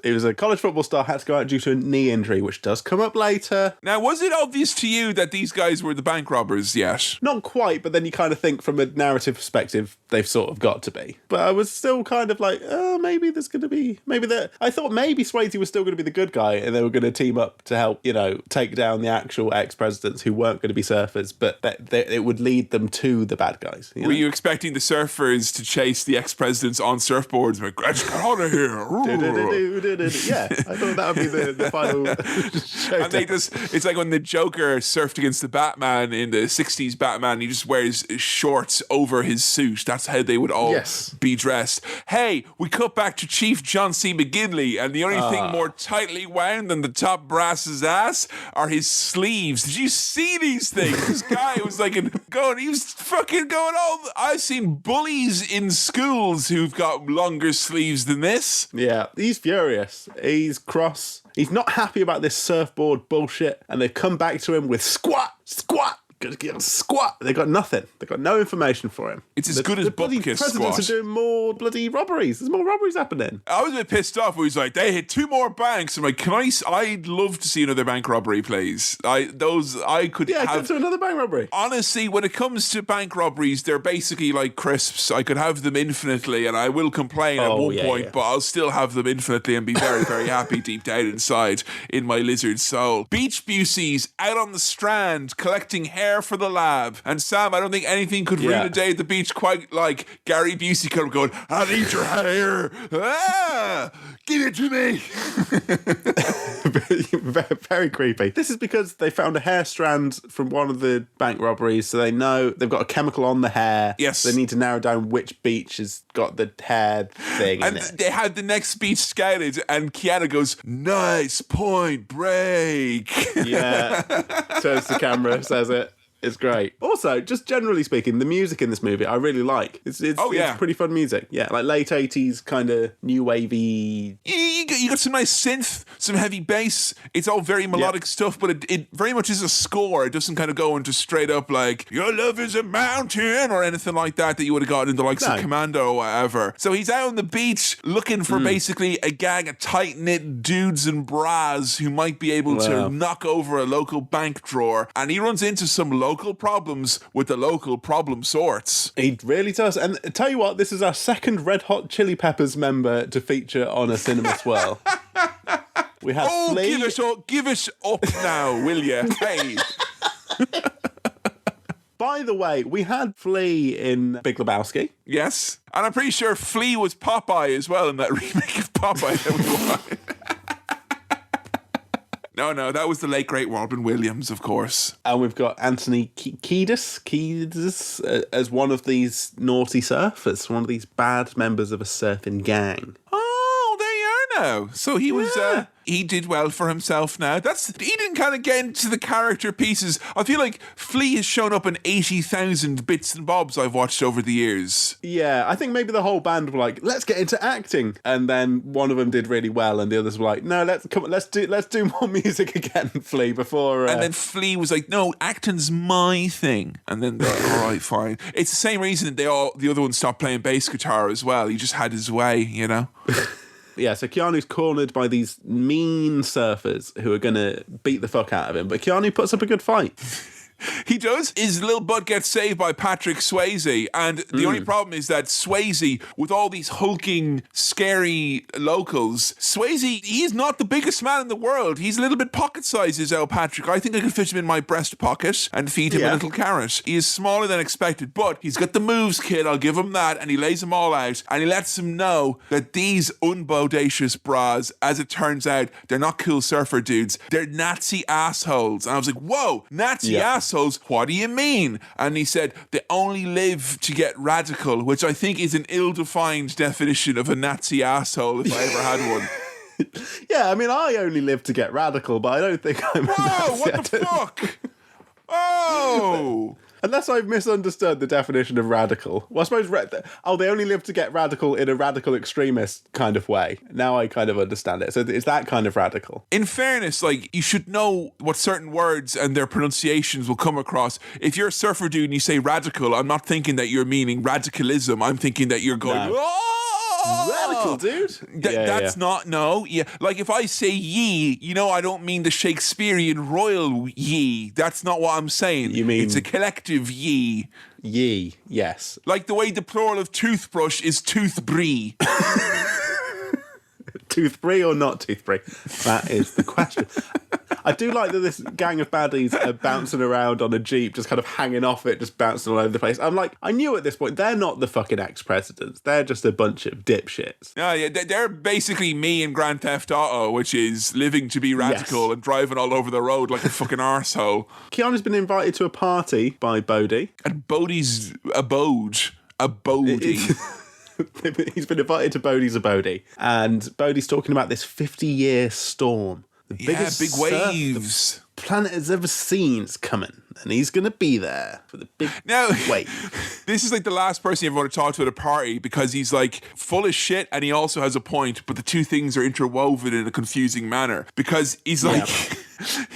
He was a college football star, had to go out due to a knee injury, which does come up later. Now, was it obvious to you that these guys were the bank robbers yet? Not quite, but then you kind of think from a narrative perspective, they've sort of got to be. But I was still kind of like, oh, maybe there's going to be... I thought maybe Swayze was still going to be the good guy and they were going to team up to help, take down the actual ex-presidents who weren't going to be surfers, but it would lead them to the bad guys. Were you expecting the surfers to chase the ex-presidents on surfboards? Like, let's get out of here. Yeah, I thought that would be the final show. And it's like when the Joker surfed against the Batman in the 60s Batman, he just wears shorts over his suit. That's how they would all be dressed. Hey, we cut back to Chief John C. McGinley, and the only thing more tightly wound than the top brass's ass are his sleeves. Did you see these things? This guy was like he was fucking going all... I've seen bullies in schools who've got longer sleeves than this. Yeah, he's furious. He's cross. He's not happy about this surfboard bullshit, and they've come back to him with squat. Squat. They got nothing. They got no information for him. It's as good as Bupkis squat. The presidents are doing more bloody robberies. There's more robberies happening. I was a bit pissed off. He was like, they hit 2 more banks. I'm like, I'd love to see another bank robbery, please. Get to another bank robbery. Honestly, when it comes to bank robberies, they're basically like crisps. I could have them infinitely, and I will complain at one point, but I'll still have them infinitely and be very, very happy deep down inside in my lizard soul. Beach Buseys out on the strand collecting hair for the lab. And Sam, I don't think anything could ruin a day at the beach quite like Gary Busey kind of going, I'll eat your hair. Give it to me. very, very creepy. This is because they found a hair strand from one of the bank robberies, so they know they've got a chemical on the hair. Yes. They need to narrow down which beach has got the hair thing in it. They had the next beach scouted, and Keanu goes, nice point break. Yeah. Turns the camera, says it. It's great. Also, just generally speaking, the music in this movie I really like. It's pretty fun music. Yeah, like late 80s kind of new wavy. You got some nice synth, some heavy bass. It's all very melodic stuff, but it very much is a score. It doesn't kind of go into straight up like, your love is a mountain or anything like that you would have gotten in the likes of Commando or whatever. So he's out on the beach looking for basically a gang of tight-knit dudes and bras who might be able to knock over a local bank drawer, and he runs into some local problems with the local problem sorts. He really does. And tell you what, this is our second Red Hot Chili Peppers member to feature on a Cinema Swirl. We had Flea. Give us up now, will you? Hey. By the way, we had Flea in Big Lebowski. Yes. And I'm pretty sure Flea was Popeye as well in that remake of Popeye that we watched. No, that was the late, great Robin Williams, of course. And we've got Anthony Kiedis as one of these naughty surfers, one of these bad members of a surfing gang. Oh, there you are now. So he was... he did well for himself now. He didn't kind of get into the character pieces. I feel like Flea has shown up in 80,000 bits and bobs I've watched over the years. Yeah, I think maybe the whole band were like, let's get into acting. And then one of them did really well and the others were like, no, let's do more music again, Flea, before... And then Flea was like, no, acting's my thing. And then they're like, all right, fine. It's the same reason the other one stopped playing bass guitar as well. He just had his way, you know? Yeah, so Keanu's cornered by these mean surfers who are going to beat the fuck out of him. But Keanu puts up a good fight. He does. His little butt gets saved by Patrick Swayze. And the only problem is that Swayze, with all these hulking, scary locals, Swayze, he's not the biggest man in the world. He's a little bit pocket-sized, is our Patrick. I think I could fit him in my breast pocket and feed him a little carrot. He is smaller than expected, but he's got the moves, kid. I'll give him that. And he lays them all out. And he lets him know that these unbodacious bras, as it turns out, they're not cool surfer dudes. They're Nazi assholes. And I was like, whoa, Nazi assholes? What do you mean? And he said, they only live to get radical, which I think is an ill-defined definition of a Nazi asshole if I ever had one. Yeah, I mean, I only live to get radical, but I don't think I'm a Nazi. Whoa, what the fuck? Oh! Unless I've misunderstood the definition of radical. Well, I suppose, they only live to get radical in a radical extremist kind of way. Now I kind of understand it. So it's that kind of radical. In fairness, like, you should know what certain words and their pronunciations will come across. If you're a surfer dude and you say radical, I'm not thinking that you're meaning radicalism. I'm thinking that you're going, oh! Radical, dude. That's not, no. Yeah. Like if I say ye, I don't mean the Shakespearean royal ye. That's not what I'm saying. You mean... It's a collective ye. Ye, yes. Like the way the plural of toothbrush is toothbrie. Toothbrie or not toothbrie? That is the question. I do like that this gang of baddies are bouncing around on a Jeep, just kind of hanging off it, just bouncing all over the place. I'm like, I knew at this point, they're not the fucking ex-presidents. They're just a bunch of dipshits. Yeah, they're basically me in Grand Theft Auto, which is living to be radical and driving all over the road like a fucking arsehole. Keanu's been invited to a party by Bodhi. At Bodhi's abode. A Bodhi. He's been invited to Bodhi's abode. And Bodhi's talking about this 50-year storm. The biggest big waves the planet has ever seen is coming, and he's going to be there for the big wave. This is like the last person you ever want to talk to at a party because he's like full of shit and he also has a point, but the two things are interwoven in a confusing manner because he's like... Yeah.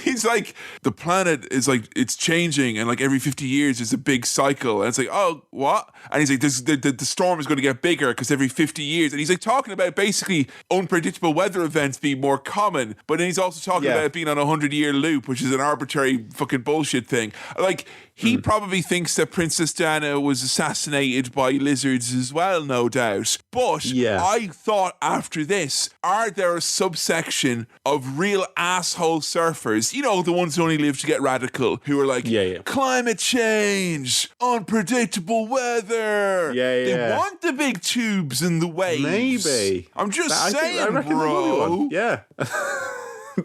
He's like, the planet is like, it's changing and like every 50 years is a big cycle. And it's like, oh, what? And he's like, the storm is going to get bigger because every 50 years. And he's like talking about basically unpredictable weather events being more common. But then he's also talking about it being on a 100-year loop, which is an arbitrary fucking bullshit thing. Like, he probably thinks that Princess Diana was assassinated by lizards as well, no doubt. But I thought after this, are there a subsection of real asshole surfers, the ones who only live to get radical, who are like, climate change, unpredictable weather. They want the big tubes and the waves. Maybe. I'm just saying, I reckon bro. Yeah.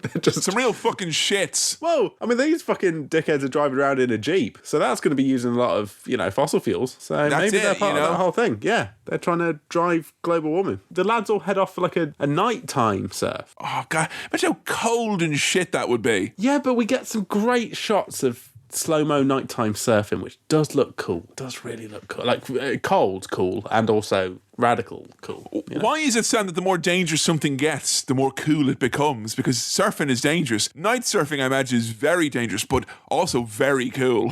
They're just some real fucking shits. Whoa, I mean, these fucking dickheads are driving around in a Jeep, so that's going to be using a lot of, fossil fuels. So maybe they're part of that whole thing. Yeah, they're trying to drive global warming. The lads all head off for like a nighttime surf. Oh, God. Imagine how cold and shit that would be. Yeah, but we get some great shots of slow-mo nighttime surfing, which does look cool. Does really look cool. Like, cold cool, and also radical cool. Why is it said that the more dangerous something gets, the more cool it becomes? Because surfing is dangerous. Night surfing, I imagine, is very dangerous, but also very cool.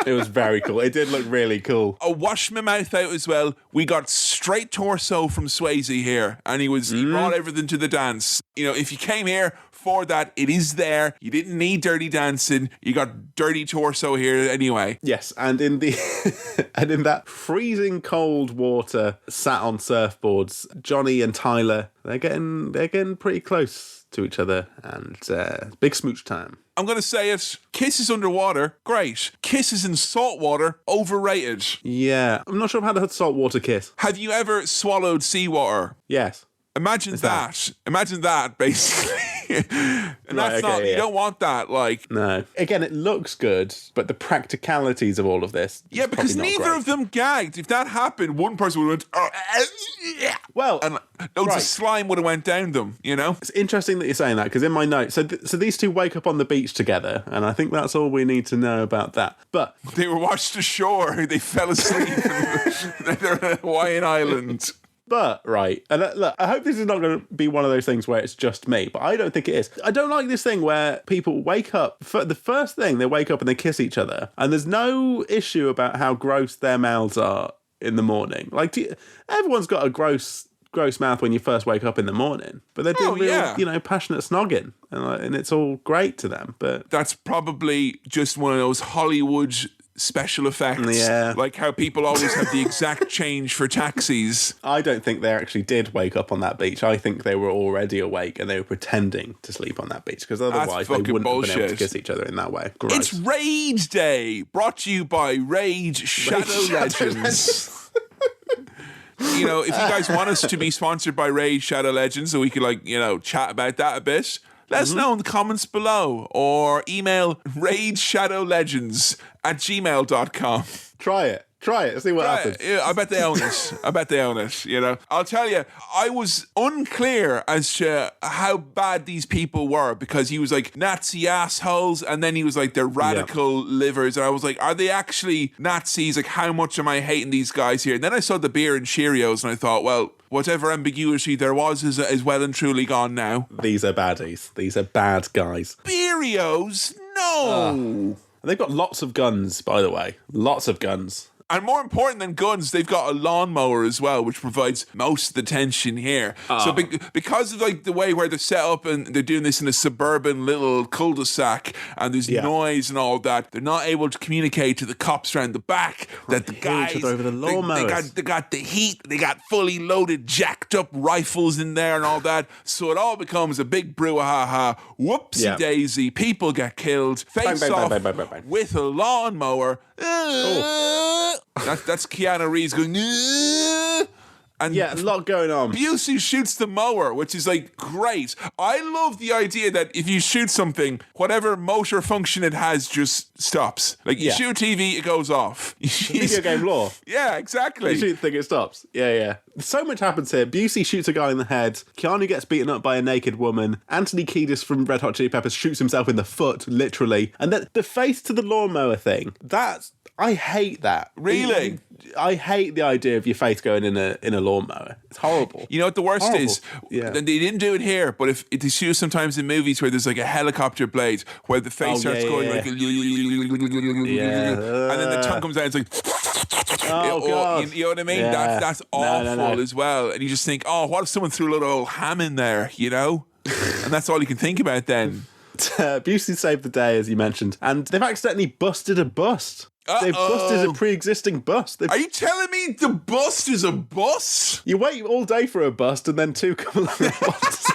It was very cool. It did look really cool. I washed my mouth out as well. We got straight torso from Swayze here, and he brought everything to the dance. If you came here for that, it is there. You didn't need Dirty Dancing. You got Dirty Torso here anyway. Yes, and in that freezing cold water, sat on surfboards, Johnny and Tyler, they're getting pretty close to each other, and big smooch time. I'm going to say it. Kisses underwater, great. Kisses in salt water, overrated. Yeah, I'm not sure I've had a saltwater kiss. Have you ever swallowed seawater? Yes. Imagine that. Imagine that, basically. And that's not, you don't want that, like. No. Again, it looks good, but the practicalities of all of this. Yeah, because neither of them gagged. If that happened, one person would have went, well, and loads of slime would have went down them, It's interesting that you're saying that, because in my notes, so these two wake up on the beach together, and I think that's all we need to know about that. But they were washed ashore, they fell asleep, they're on a Hawaiian island. But, right, and look, I hope this is not going to be one of those things where it's just me, but I don't think it is. I don't like this thing where people wake up, the first thing, they wake up and they kiss each other, and there's no issue about how gross their mouths are in the morning. Like, everyone's got a gross mouth when you first wake up in the morning, but they're doing real, passionate snogging, and it's all great to them. But that's probably just one of those Hollywood special effects. Yeah. Like how people always have the exact change for taxis. I don't think they actually did wake up on that beach. I think they were already awake and they were pretending to sleep on that beach, because otherwise they wouldn't have been able to kiss each other in that way. Gross. It's Rage Day, brought to you by Rage Shadow Legends. If you guys want us to be sponsored by Rage Shadow Legends so we could chat about that a bit, let us know in the comments below, or email rageshadowlegends@gmail.com. Try it. See what happens. Yeah, I bet they own it. I'll tell you, I was unclear as to how bad these people were, because he was like Nazi assholes, and then he was like they're radical livers, and I was like, are they actually Nazis? Like, how much am I hating these guys here? And then I saw the beer and Cheerios, and I thought, well, whatever ambiguity there was is well and truly gone now. These are baddies. These are bad guys. Beerios? No. They've got lots of guns, by the way. Lots of guns. And more important than guns, they've got a lawnmower as well, which provides most of the tension here. So because of like the way where they're set up and they're doing this in a suburban little cul-de-sac and there's noise and all that, they're not able to communicate to the cops around the back that the guys each other over the lawnmowers. they got the heat, they got fully loaded, jacked up rifles in there and all that. So it all becomes a big brouhaha. Whoopsie daisy, people get killed, face off with a lawnmower. That's Keanu Reeves going. And a lot going on. Busey shoots the mower, which is like great. I love the idea that if you shoot something, whatever motor function it has just stops. Like you shoot a TV, it goes off. Video game lore. Yeah, exactly. You shoot the thing, it stops. Yeah. So much happens here. Busey shoots a guy in the head. Keanu gets beaten up by a naked woman. Anthony Kiedis from Red Hot Chili Peppers shoots himself in the foot, literally. And then the face to the lawnmower thing, I hate that. Really? I hate the idea of your face going in a lawnmower. It's horrible. You know what the worst is? Yeah. They didn't do it here, but if they shoot sometimes in movies where there's like a helicopter blade where the face starts going like and then the tongue comes out, it's like God. You know what I mean? Yeah. That's awful as well. And you just think, oh, what if someone threw a little old ham in there, you know? And that's all you can think about then. Busey saved the day, as you mentioned, and they've accidentally busted a bust. They've busted a pre-existing bust. Are you telling me the bust is a bus? You wait all day for a bust and then two come along at once.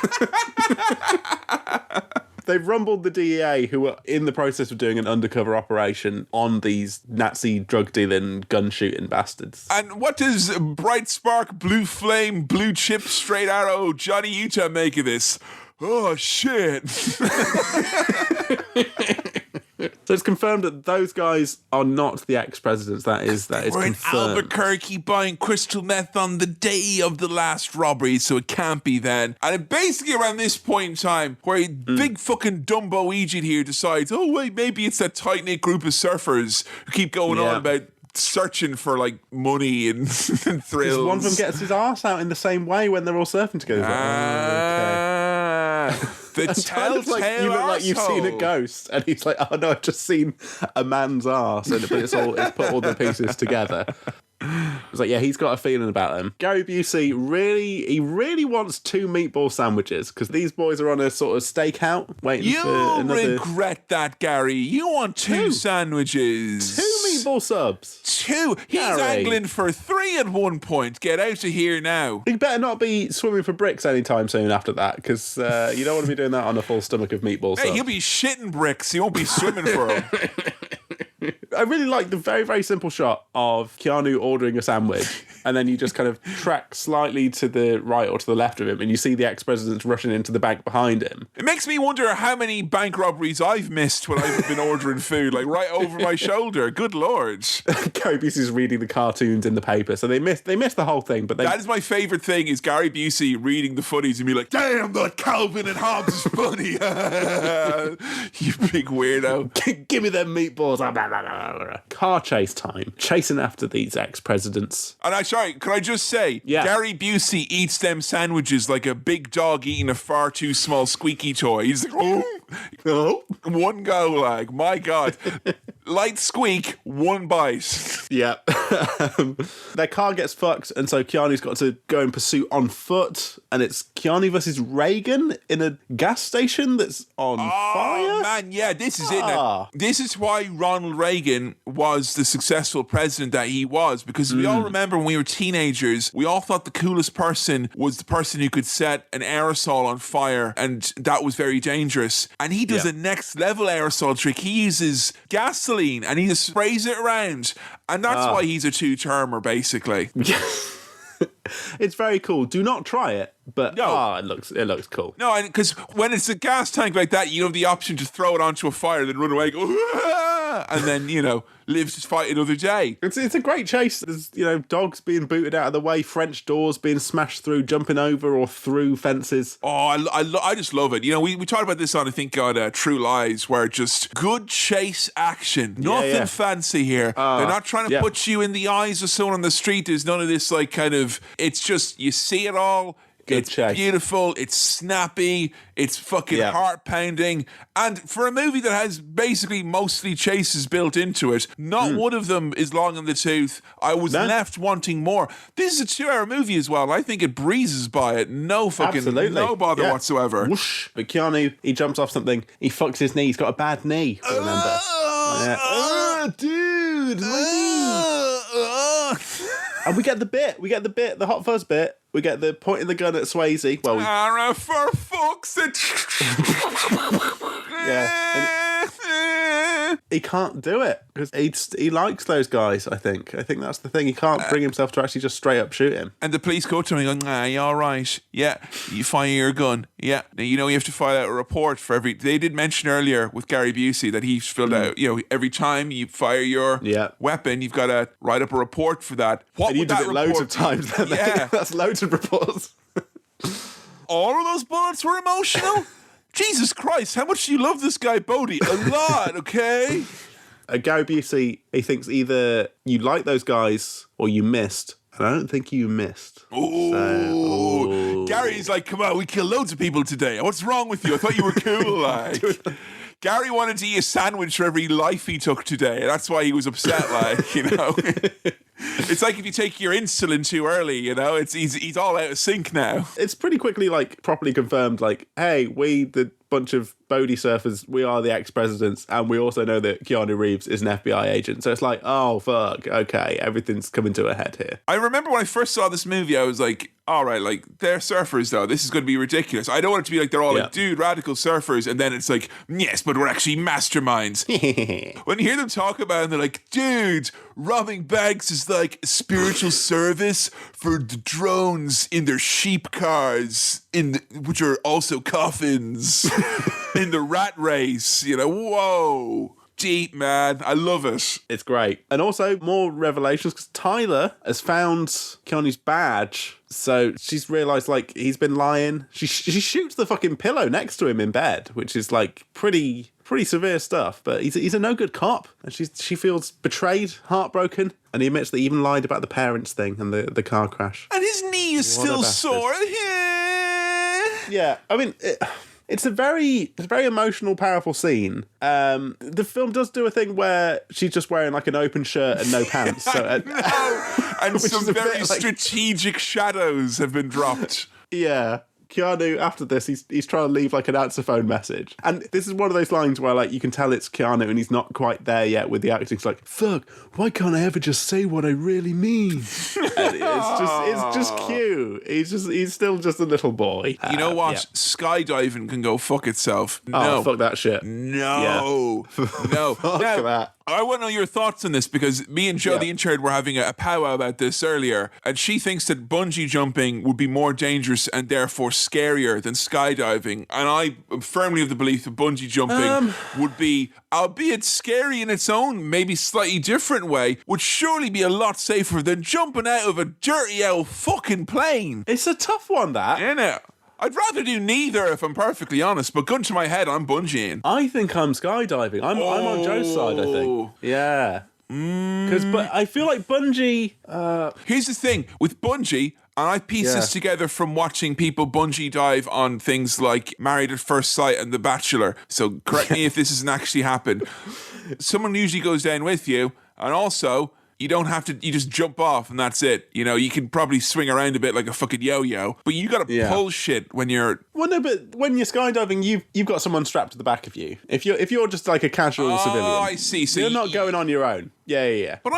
They've rumbled the DEA, who are in the process of doing an undercover operation on these Nazi drug-dealing, gun-shooting bastards. And what does Bright Spark, Blue Flame, Blue Chip, Straight Arrow, Johnny Utah make of this? Oh, shit. So it's confirmed that those guys are not the ex-presidents. That is We're confirmed. in Albuquerque buying crystal meth on the day of the last robbery, so it can't be then. And it basically around this point in time where a big fucking Dumbo Egypt here decides, oh wait, maybe it's that tight-knit group of surfers who keep going on about searching for like money and thrills. One of them gets his arse out in the same way when they're all surfing together. The telltale you look like you've seen a ghost, and he's like, "Oh no, I've just seen a man's arse," but it's put all the pieces together. It's like, yeah, he's got a feeling about them. Gary Busey really wants 2 meatball sandwiches because these boys are on a sort of stakeout waiting for another. You regret that, Gary. You want 2 sandwiches. 2 meatball subs. 2. He's angling for 3 at one point. Get out of here now. He better not be swimming for bricks anytime soon after that, because you don't want to be doing that on a full stomach of meatball subs. Hey, he'll be shitting bricks. He won't be swimming for them. I really like the very, very simple shot of Keanu ordering a sandwich, and then you just kind of track slightly to the right or to the left of him, and you see the ex-president rushing into the bank behind him. It makes me wonder how many bank robberies I've missed when I've been ordering food, like right over my shoulder. Good Lord. Gary Busey's reading the cartoons in the paper, so they missed the whole thing. But that is my favourite thing, is Gary Busey reading the footies and be like, damn, that Calvin and Hobbes is funny. You big weirdo. Give me them meatballs. Car chase time. Chasing after these ex-presidents. And can I just say, Gary Busey eats them sandwiches like a big dog eating a far too small squeaky toy. He's like, oh. One go, like, my God. Light squeak, one bite. Yeah. Their car gets fucked, and so Keanu's got to go in pursuit on foot, and it's Keanu versus Reagan in a gas station that's on fire. Oh, man, yeah, this is it now. This is why Ronald Reagan was the successful president that he was, because we all remember when we were teenagers, we all thought the coolest person was the person who could set an aerosol on fire, and that was very dangerous. And he does a next level aerosol trick. He uses gasoline and he just sprays it around, and that's why he's a 2-termer, basically. It's very cool. Do not try it, but it looks cool. No, because when it's a gas tank like that, you have the option to throw it onto a fire, then run away, go, and then live to fight another day. It's a great chase. There's dogs being booted out of the way, French doors being smashed through, jumping over or through fences. Oh, I just love it. We talked about this on, I think, on True Lies, where just good chase action. Nothing fancy here. They're not trying to put you in the eyes of someone on the street. There's none of this it's just, you see it all. It's beautiful. It's snappy. It's fucking heart-pounding. And for a movie that has basically mostly chases built into it, not one of them is long in the tooth. I was left wanting more. This is a 2-hour movie as well. I think it breezes by it. No bother whatsoever. Whoosh. But Keanu, he jumps off something. He fucks his knee. He's got a bad knee, remember. Dude, my knee. And we get the bit, the Hot Fuzz bit. We get the pointing the gun at Swayze. Well, for fuck's sake. He can't do it because he likes those guys. I think that's the thing. He can't bring himself to actually just straight up shoot him. And the police go to him and go, you all right? Yeah, you fire your gun. Yeah, now you know you have to file out a report for every. They did mention earlier with Gary Busey that he's filled out. You know, every time you fire your weapon, you've got to write up a report for that. What and would you that did it report? Loads of times. Yeah, that's loads of reports. All of those bullets were emotional. Jesus Christ, how much do you love this guy, Bodhi? A lot, okay? Gary Busey, he thinks either you like those guys or you missed. And I don't think you missed. Ooh. Gary's like, come on, we killed loads of people today. What's wrong with you? I thought you were cool, like. Gary wanted to eat a sandwich for every life he took today. That's why he was upset, like, you know. It's like if you take your insulin too early, you know, he's all out of sync now. It's pretty quickly, like, properly confirmed, like, hey, we, the bunch of Bodhi surfers, we are the ex-presidents, and we also know that Keanu Reeves is an FBI agent. So it's like, oh, fuck, okay, everything's coming to a head here. I remember when I first saw this movie, I was like, all right, like, they're surfers, though. This is going to be ridiculous. I don't want it to be like they're all like, dude, radical surfers, and then it's like, yes, but we're actually masterminds. When you hear them talk about it, and they're like, dude, robbing banks is like spiritual service for the drones in their sheep cars, which are also coffins, in the rat race, you know, whoa. Deep, man. I love it. It's great. And also more revelations because Tyler has found Keanu's badge. So she's realised, like, he's been lying. She shoots the fucking pillow next to him in bed, which is, like, pretty severe stuff. But he's a no good cop. And she feels betrayed, heartbroken. And he admits that he even lied about the parents thing and the car crash. And his knee is still sore. Yeah, I mean... It's a very emotional, powerful scene. The film does do a thing where she's just wearing like an open shirt and no pants. So, and some very strategic shadows have been dropped. Yeah. Keanu, after this, he's trying to leave like an answer phone message. And this is one of those lines where like you can tell it's Keanu and he's not quite there yet with the acting. It's like, fuck, why can't I ever just say what I really mean? And it's just cute. He's still just a little boy. You know what? Yeah. Skydiving can go fuck itself. No. Oh, fuck that shit. No. Yeah. No. Fuck that. I want to know your thoughts on this because me and Joe, the intern, were having a powwow about this earlier, and she thinks that bungee jumping would be more dangerous and therefore scarier than skydiving. And I am firmly of the belief that bungee jumping would be, albeit scary in its own, maybe slightly different way, would surely be a lot safer than jumping out of a dirty old fucking plane. It's a tough one, that. Isn't it? I'd rather do neither, if I'm perfectly honest, but gun to my head, I'm bungeeing. I think I'm skydiving. I'm on Joe's side, I think. Yeah. But I feel like bungee... Here's the thing, with bungee, and I piece this together from watching people bungee dive on things like Married at First Sight and The Bachelor, so correct me if this hasn't actually happened. Someone usually goes down with you, and also... You don't have to, you just jump off and that's it. You know, you can probably swing around a bit like a fucking yo-yo, but you got to pull shit when you're... Well, no, but when you're skydiving, you've got someone strapped to the back of you. If you're just like a casual civilian... Oh, I see. So you're not going on your own. Yeah. But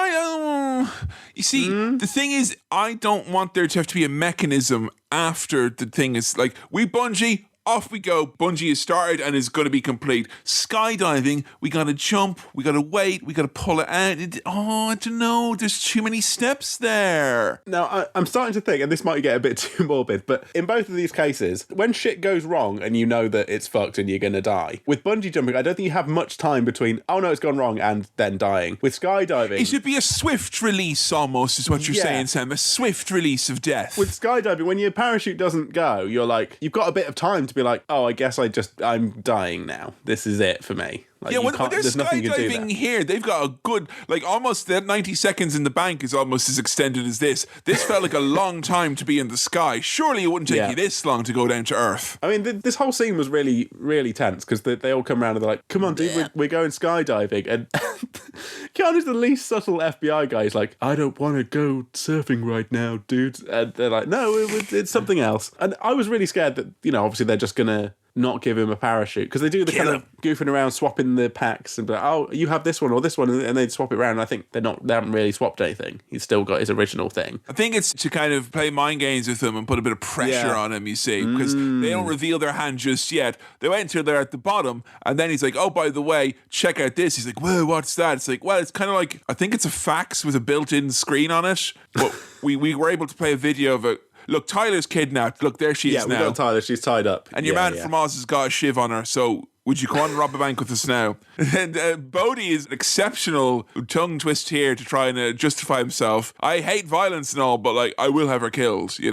you see, the thing is, I don't want there to have to be a mechanism after the thing is like, we bungee... Off we go. Bungee is started and is going to be complete. Skydiving, we got to jump, we got to wait, we got to pull it out. I don't know. There's too many steps there. Now, I'm starting to think, and this might get a bit too morbid, but in both of these cases, when shit goes wrong and you know that it's fucked and you're going to die, with bungee jumping, I don't think you have much time between, oh no, it's gone wrong, and then dying. With skydiving... It should be a swift release almost, is what you're saying, Sam. A swift release of death. With skydiving, when your parachute doesn't go, you're like, you've got a bit of time to be like, oh, I guess I'm dying now. This is it for me. Like, when they're skydiving here, they've got a good, like, almost that 90 seconds in the bank is almost as extended as this. This felt like a long time to be in the sky. Surely it wouldn't take you this long to go down to Earth. I mean, this whole scene was really, really tense because they all come around and they're like, come on, dude, we're going skydiving. And Keanu's the least subtle FBI guy. He's like, I don't want to go surfing right now, dude. And they're like, no, it's something else. And I was really scared that, obviously they're just going to not give him a parachute because they do the kind of goofing around, swapping the packs and be like, oh, you have this one or this one, and they'd swap it around. And I think they haven't really swapped anything. He's still got his original thing. I think it's to kind of play mind games with him and put a bit of pressure on him, you see, because they don't reveal their hand just yet. They wait until they're at the bottom, and then he's like, oh, by the way, check out this. He's like, whoa, what's that? It's like, well, it's kind of like, I think it's a fax with a built-in screen on it, but we were able to play a video of it. Look, Tyler's kidnapped. Look, there she is now. Yeah, we got Tyler. She's tied up. And your man from Oz has got a shiv on her, so would you come on and rob a bank with us now? And Bodhi is an exceptional tongue twist here to try and justify himself. I hate violence and all, but, like, I will have her killed. I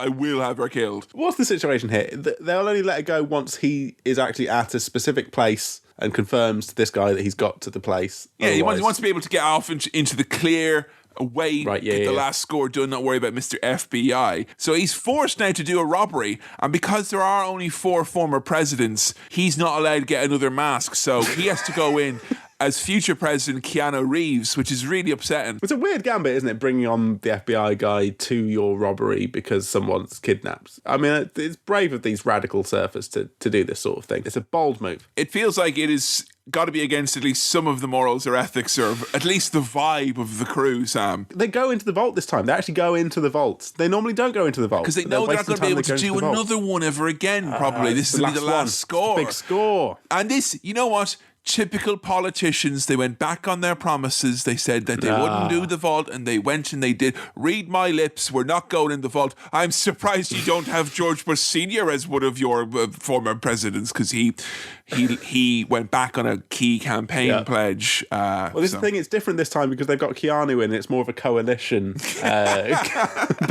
will have her killed. What's the situation here? They'll only let her go once he is actually at a specific place and confirms to this guy that he's got to the place. Yeah, he wants to be able to get off into the clear, away, get the last score done, not worry about Mr. FBI. So he's forced now to do a robbery, and because there are only 4 former presidents, he's not allowed to get another mask, so he has to go in as future President Keanu Reeves, which is really upsetting. It's a weird gambit, isn't it, bringing on the FBI guy to your robbery because someone's kidnapped. I mean, it's brave of these radical surfers to do this sort of thing. It's a bold move. It feels like it is got to be against at least some of the morals or ethics, or at least the vibe of the crew, Sam. They go into the vault this time. They actually go into the vault. They normally don't go into the vault. Because they know they're not going to be able to do another one ever again, probably. This will be the last score. Big score. And this, you know what? Typical politicians, they went back on their promises. They said that they wouldn't do the vault, and they went and they did. Read my lips, we're not going in the vault. I'm surprised you don't have George Bush Sr. as one of your former presidents, because he went back on a key campaign pledge. Well, this is the thing, it's different this time because they've got Keanu in. It's more of a coalition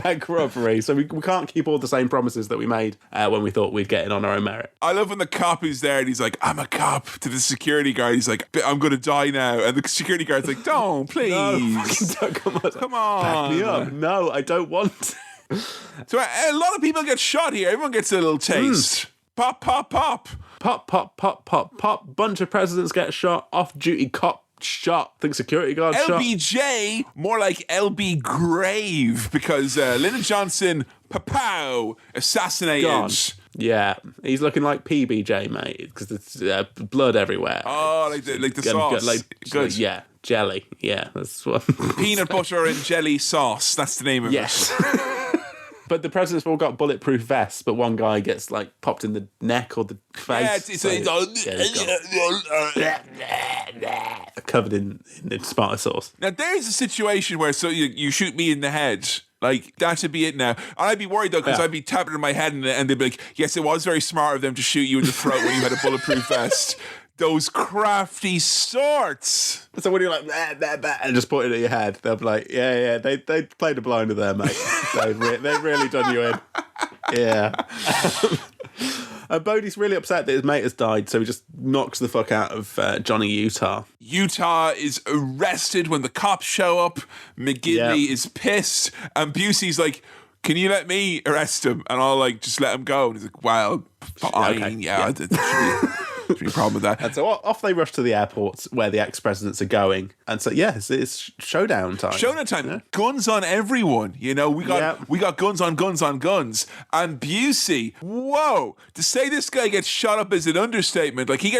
bank robbery, so we can't keep all the same promises that we made when we thought we'd get in on our own merit. I love when the cop is there and he's like, I'm a cop, to the security guard. He's like, I'm going to die now. And the security guard's like, don't, please. No, come on. Back me up. No, I don't want to. So a lot of people get shot here. Everyone gets a little taste. Pop, pop, pop. Pop, pop, pop, pop, pop. Bunch of presidents get shot. Off-duty cop shot. I think security guard shot. LBJ, more like LB Grave, because Lyndon Johnson, pow, assassinated. Gone. Yeah, he's looking like PBJ, mate, because there's blood everywhere. Oh, like the sauce. Good. Yeah, jelly. Yeah, that's what. Peanut butter and jelly sauce. That's the name of it. But the presidents have all got bulletproof vests, but one guy gets, like, popped in the neck or the face. Covered in tomato sauce. Now, there's a situation where you shoot me in the head. Like, that should be it now. And I'd be worried, though, because I'd be tapping in my head and they'd be like, yes, it was very smart of them to shoot you in the throat when you had a bulletproof vest. Those crafty sorts. So when you're like, bah, bah, bah, and just point it at your head, they'll be like, yeah, they played a blinder there, mate. They've really done you in. Yeah. Bodhi's really upset that his mate has died, so he just knocks the fuck out of Johnny Utah. Utah is arrested when the cops show up. McGinley is pissed, and Busey's like, can you let me arrest him? And I'll, like, just let him go. And he's like, well, fine. Okay. Yeah. There's no problem with that. And so off they rush to the airport where the ex-presidents are going. And so, it's showdown time. Showdown time. Yeah. Guns on everyone. You know, we got guns on guns on guns. And Busey, whoa, to say this guy gets shot up is an understatement. Like, he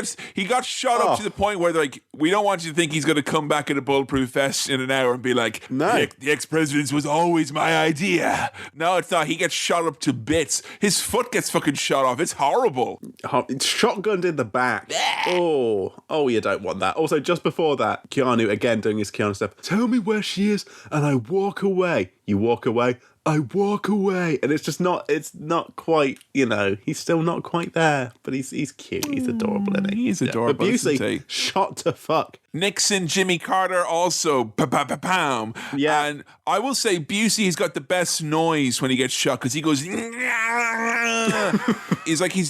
got shot up to the point where they're like, we don't want you to think he's going to come back in a bulletproof vest in an hour and be like, no, the ex-president was always my idea. No, it's not. He gets shot up to bits. His foot gets fucking shot off. It's horrible. It's shotgunned in the back. Oh, you don't want that. Also, just before that, Keanu again doing his Keanu stuff. Tell me where she is and I walk away. You walk away, I walk away. And it's not quite, he's still not quite there. But he's cute. He's adorable, isn't he? He's adorable. But Busey, shot to fuck. Nixon, Jimmy Carter also pa-pa-pa-pam. Yeah. And I will say Busey's got the best noise when he gets shot because he goes he's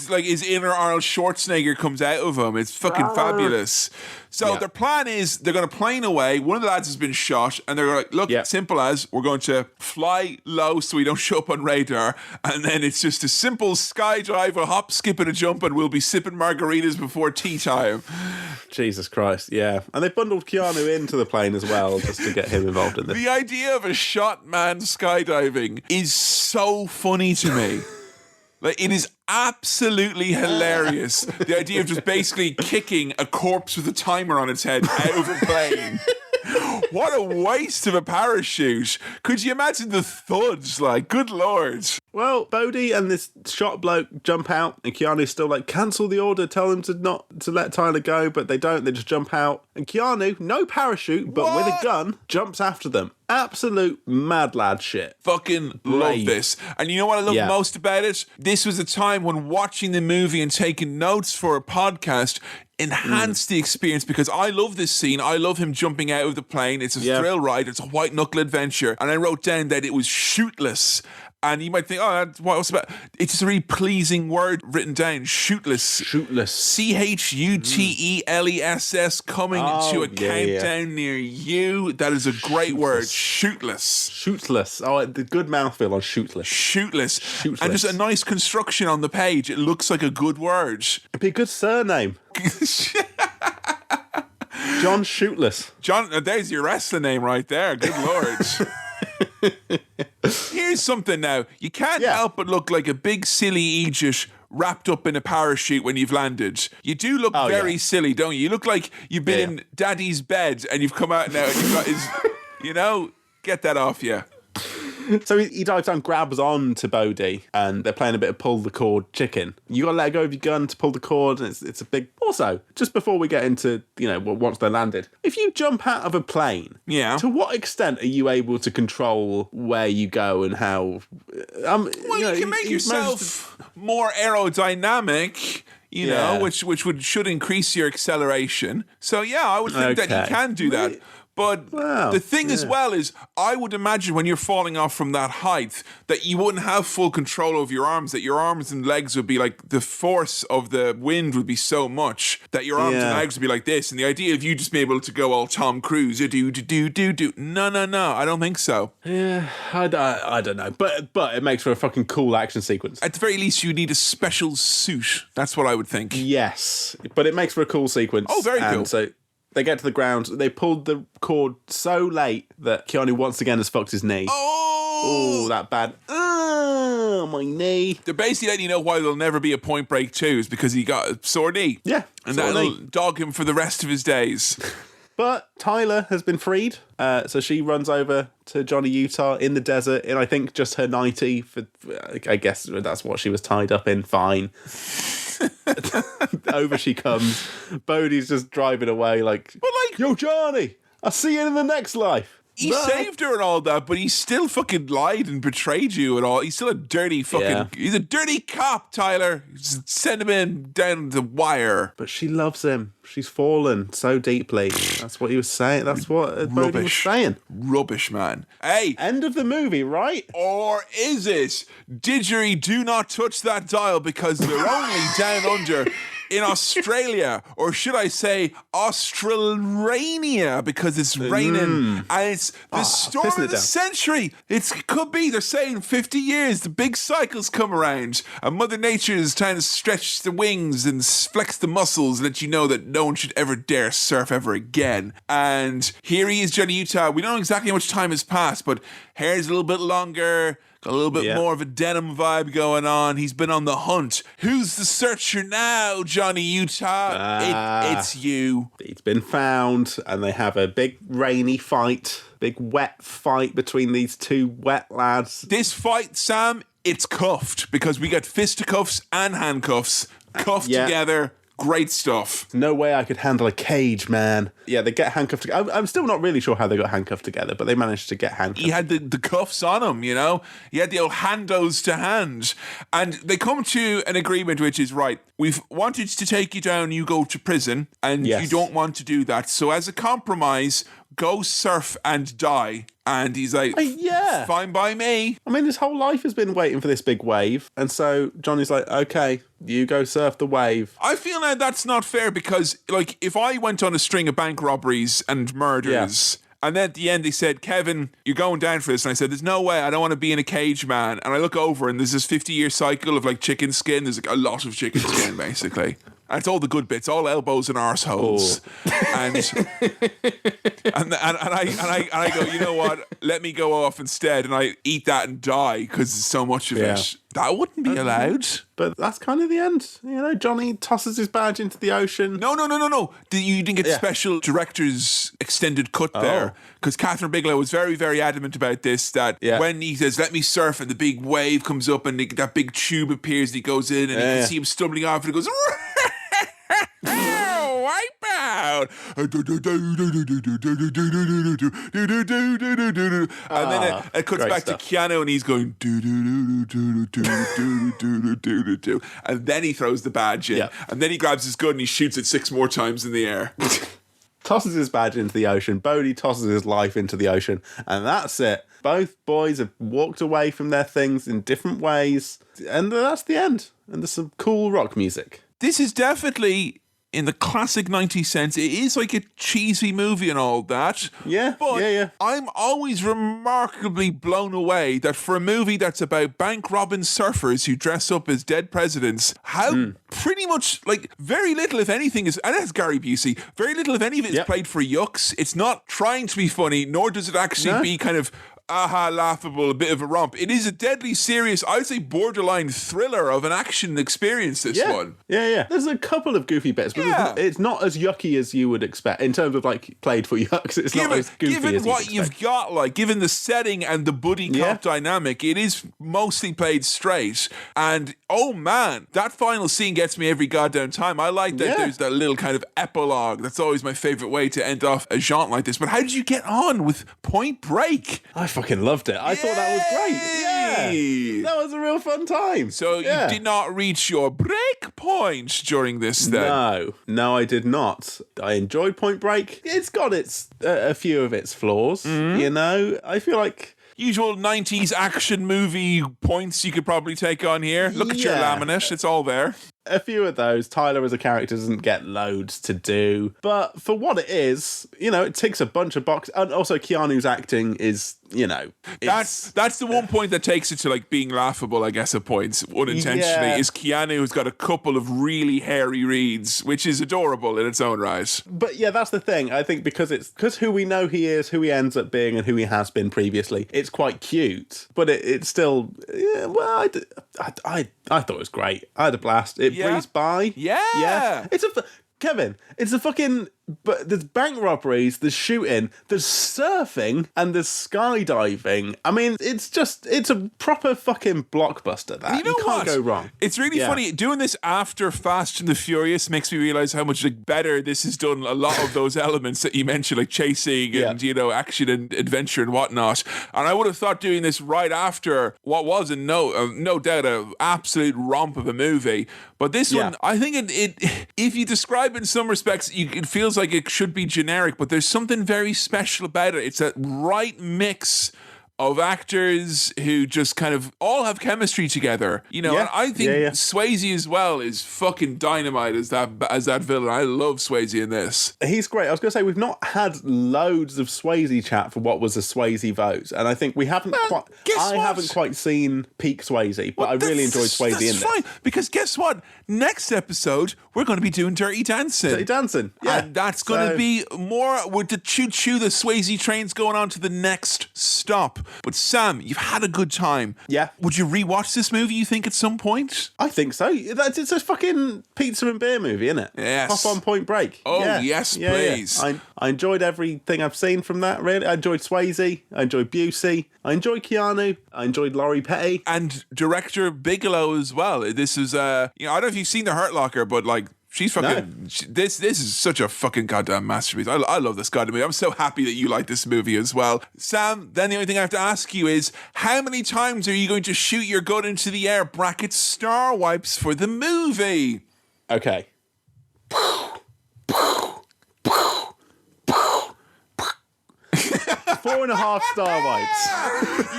like his inner Arnold Schwarzenegger comes out of him. It's fucking fabulous. So their plan is they're going to plane away. One of the lads has been shot, and they're like, look, simple as we're going to fly low so we don't show up on radar, and then it's just a simple skydive, a hop, skip, and a jump, and we'll be sipping margaritas before tea time. Jesus Christ, yeah. And they bundled Keanu into the plane as well, just to get him involved in this. The idea of a shot man skydiving is so funny to me. Like, it is absolutely hilarious. The idea of just basically kicking a corpse with a timer on its head out of a plane. What a waste of a parachute. Could you imagine the thuds? Like, good lord. Well, Bodhi and this shot bloke jump out, and Keanu's still like, cancel the order, tell him to let Tyler go, but they don't, they just jump out. And Keanu, no parachute, but with a gun, jumps after them. Absolute mad lad shit. Fucking love this. And you know what I love most about it? This was a time when watching the movie and taking notes for a podcast enhanced the experience, because I love this scene. I love him jumping out of the plane. It's a thrill ride. It's a white knuckle adventure. And I wrote down that it was shootless. And you might think, what's about? It's just a really pleasing word written down. Shootless. Shootless. Chuteless coming to a countdown near you. That is a great word. Shootless. Shootless. Oh, the good mouthfeel on shootless. Shootless. And just a nice construction on the page. It looks like a good word. It'd be a good surname. John Shootless. John, there's your wrestling name right there. Good lord. Here's something now. You can't help but look like a big silly Aegis wrapped up in a parachute when you've landed. You do look very silly, don't you? You look like you've been in daddy's bed and you've come out now and you've got his, get that off you. So he dives down, grabs on to Bodhi, and they're playing a bit of pull the cord chicken. You got to let go of your gun to pull the cord, and it's a big... Also, just before we get into, once they're landed, if you jump out of a plane, to what extent are you able to control where you go and how... you can make yourself more aerodynamic... which should increase your acceleration. So, I would think that you can do that. But the thing as well is, I would imagine when you're falling off from that height, that you wouldn't have full control over your arms, that your arms and legs would be like, the force of the wind would be so much that your arms and legs would be like this. And the idea of you just being able to go all Tom Cruise, no, I don't think so. Yeah, I don't know. But it makes for a fucking cool action sequence. At the very least, you need a special suit. That's what I would think. Yes, but it makes for a cool sequence. Oh, very cool. So they get to the ground. They pulled the cord so late that Keanu once again has fucked his knee. Oh, that bad. Oh, my knee. They're basically letting you know why there'll never be a Point Break 2 is because he got a sore knee. Yeah. And that'll dog him for the rest of his days. But Tyler has been freed, so she runs over to Johnny Utah in the desert in, I think, just her nightie. I guess that's what she was tied up in. Fine. Over she comes. Bodhi's just driving away yo, Johnny, I'll see you in the next life. He saved her and all that, but he still fucking lied and betrayed you and all. He's still a dirty fucking... He's a dirty cop, Tyler. Send him in down the wire. But she loves him. She's fallen so deeply. That's what he was saying. That's what Bodhi was saying. Rubbish, man. Hey. End of the movie, right? Or is it? Didgeridoo, do not touch that dial because they're only down under... in Australia, or should I say Australania, because it's raining and it's the storm of the century. It could be, they're saying 50 years, the big cycles come around and Mother Nature is trying to stretch the wings and flex the muscles and let you know that no one should ever dare surf ever again. And here he is, Johnny Utah. We don't know exactly how much time has passed, but hair's a little bit longer, got a little bit more of a denim vibe going on. He's been on the hunt. Who's the searcher now, Johnny Utah? It's you. He's been found, and they have a big rainy fight, big wet fight between these two wet lads. This fight, Sam, it's cuffed, because we got fisticuffs and handcuffs cuffed together. Great stuff. No way I could handle a cage, man. Yeah, they get handcuffed together. I'm still not really sure how they got handcuffed together, but they managed to get handcuffed. He had the cuffs on him, you know? He had the old handos to hand. And they come to an agreement, which is, right, we've wanted to take you down, you go to prison, and you don't want to do that. So as a compromise, go surf and die. And he's like, fine by me. I mean, his whole life has been waiting for this big wave. And so Johnny's like, okay, you go surf the wave. I feel now that's not fair because, like, if I went on a string of bank robberies and murders... And then at the end, they said, Kevin, you're going down for this. And I said, there's no way. I don't want to be in a cage, man. And I look over and there's this 50-year cycle of like chicken skin. There's like a lot of chicken skin, basically. And it's all the good bits, all elbows and arseholes. I go, you know what? Let me go off instead. And I eat that and die because there's so much of it. That wouldn't be allowed. But that's kind of the end. You know, Johnny tosses his badge into the ocean. No. You didn't get special director's extended cut there. Because Catherine Bigelow was very, very adamant about this, that when he says, let me surf, and the big wave comes up and that big tube appears and he goes in and you can see him stumbling off and he goes, wipe out. And then it cuts back to Keanu and he's going and then he throws the badge in and then he grabs his gun and he shoots it 6 more times in the air. Tosses his badge into the ocean. Bodhi tosses his life into the ocean. And that's it. Both boys have walked away from their things in different ways. And that's the end. And there's some cool rock music. This is definitely... in the classic 90s sense, it is like a cheesy movie and all that. But I'm always remarkably blown away that for a movie that's about bank robbing surfers who dress up as dead presidents, how pretty much, like, very little, if anything, is, and that's Gary Busey, very little, if any of it is played for yucks. It's not trying to be funny, nor does it actually be kind of laughable, a bit of a romp. It is a deadly serious, I would say borderline thriller of an action experience, this one. There's a couple of goofy bits, but it's not as yucky as you would expect in terms of like played for yucks. It's not as goofy given as what you've got, like given the setting and the buddy cop dynamic, it is mostly played straight. And oh man, that final scene gets me every goddamn time. I like that there's that little kind of epilogue. That's always my favorite way to end off a jaunt like this. But how did you get on with Point Break? I fucking loved it. I thought that was great. That was a real fun time. So you did not reach your break point during this then? No, I did not. I enjoyed Point Break. It's got a few of its flaws, you know. I feel like usual 90s action movie points you could probably take on here. Look at your laminate. It's all there. A few of those. Tyler as a character doesn't get loads to do. But for what it is, you know, it ticks a bunch of boxes. And also Keanu's acting is, you know... That's the one point that takes it to, like, being laughable, I guess, at points, unintentionally, is Keanu who's got a couple of really hairy reads, which is adorable in its own right. But yeah, that's the thing. I think because who we know he is, who he ends up being, and who he has been previously, it's quite cute. But it's still... I thought it was great. I had a blast. It breezed by. Yeah. Kevin, it's a fucking... But there's bank robberies, there's shooting, there's surfing, and there's skydiving. I mean, it's a proper fucking blockbuster, that. You can't go wrong. It's really funny. Doing this after Fast and the Furious makes me realise how much better this has done a lot of those elements that you mentioned, like chasing and, you know, action and adventure and whatnot. And I would have thought doing this right after what was, no doubt, an absolute romp of a movie. But this one, I think it if you describe it in some respects, it feels like it should be generic, but there's something very special about it. It's that right mix of actors who just kind of all have chemistry together, you know. And I think Swayze as well is fucking dynamite as that villain. I love Swayze in this. He's great. I was going to say we've not had loads of Swayze chat for what was a Swayze vote, and I think we haven't haven't quite seen peak Swayze, but I really enjoyed Swayze in this. That's fine, because guess what? Next episode we're going to be doing Dirty Dancing. Dirty Dancing, yeah, and that's going to be more with the choo-choo. The Swayze train's going on to the next stop. But Sam, you've had a good time. Yeah. Would you rewatch this movie, you think, at some point? I think so. It's a fucking pizza and beer movie, isn't it? Yes. Pop on Point Break. Oh, yes, please. Yeah. I enjoyed everything I've seen from that, really. I enjoyed Swayze. I enjoyed Busey. I enjoyed Keanu. I enjoyed Laurie Petty. And director Bigelow as well. This is, I don't know if you've seen The Hurt Locker, but, like, She's fucking. This is such a fucking goddamn masterpiece. I love this goddamn movie. I'm so happy that you like this movie as well, Sam. Then the only thing I have to ask you is, how many times are you going to shoot your gun into the air? Bracket star wipes for the movie. Okay. 4.5 star wipes.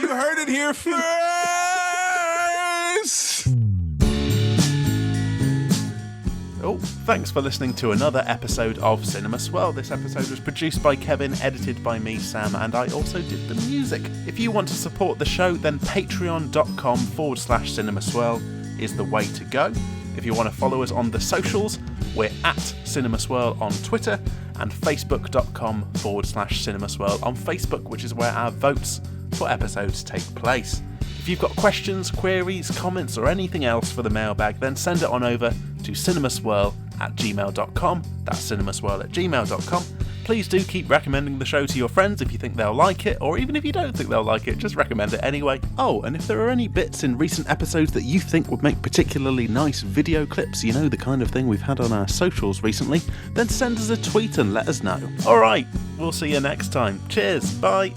You heard it here first. Oh, thanks for listening to another episode of Cinema Swirl. This episode was produced by Kevin, edited by me, Sam, and I also did the music. If you want to support the show, then patreon.com/Cinema Swirl is the way to go. If you want to follow us on the socials, we're at Cinema Swirl on Twitter and facebook.com/Cinema Swirl on Facebook, which is where our votes for episodes take place. If you've got questions, queries, comments, or anything else for the mailbag, then send it on over to cinemaswirl@gmail.com. That's cinemaswirl@gmail.com. Please do keep recommending the show to your friends if you think they'll like it, or even if you don't think they'll like it, just recommend it anyway. Oh, and if there are any bits in recent episodes that you think would make particularly nice video clips, you know, the kind of thing we've had on our socials recently, then send us a tweet and let us know. Alright, we'll see you next time. Cheers, bye.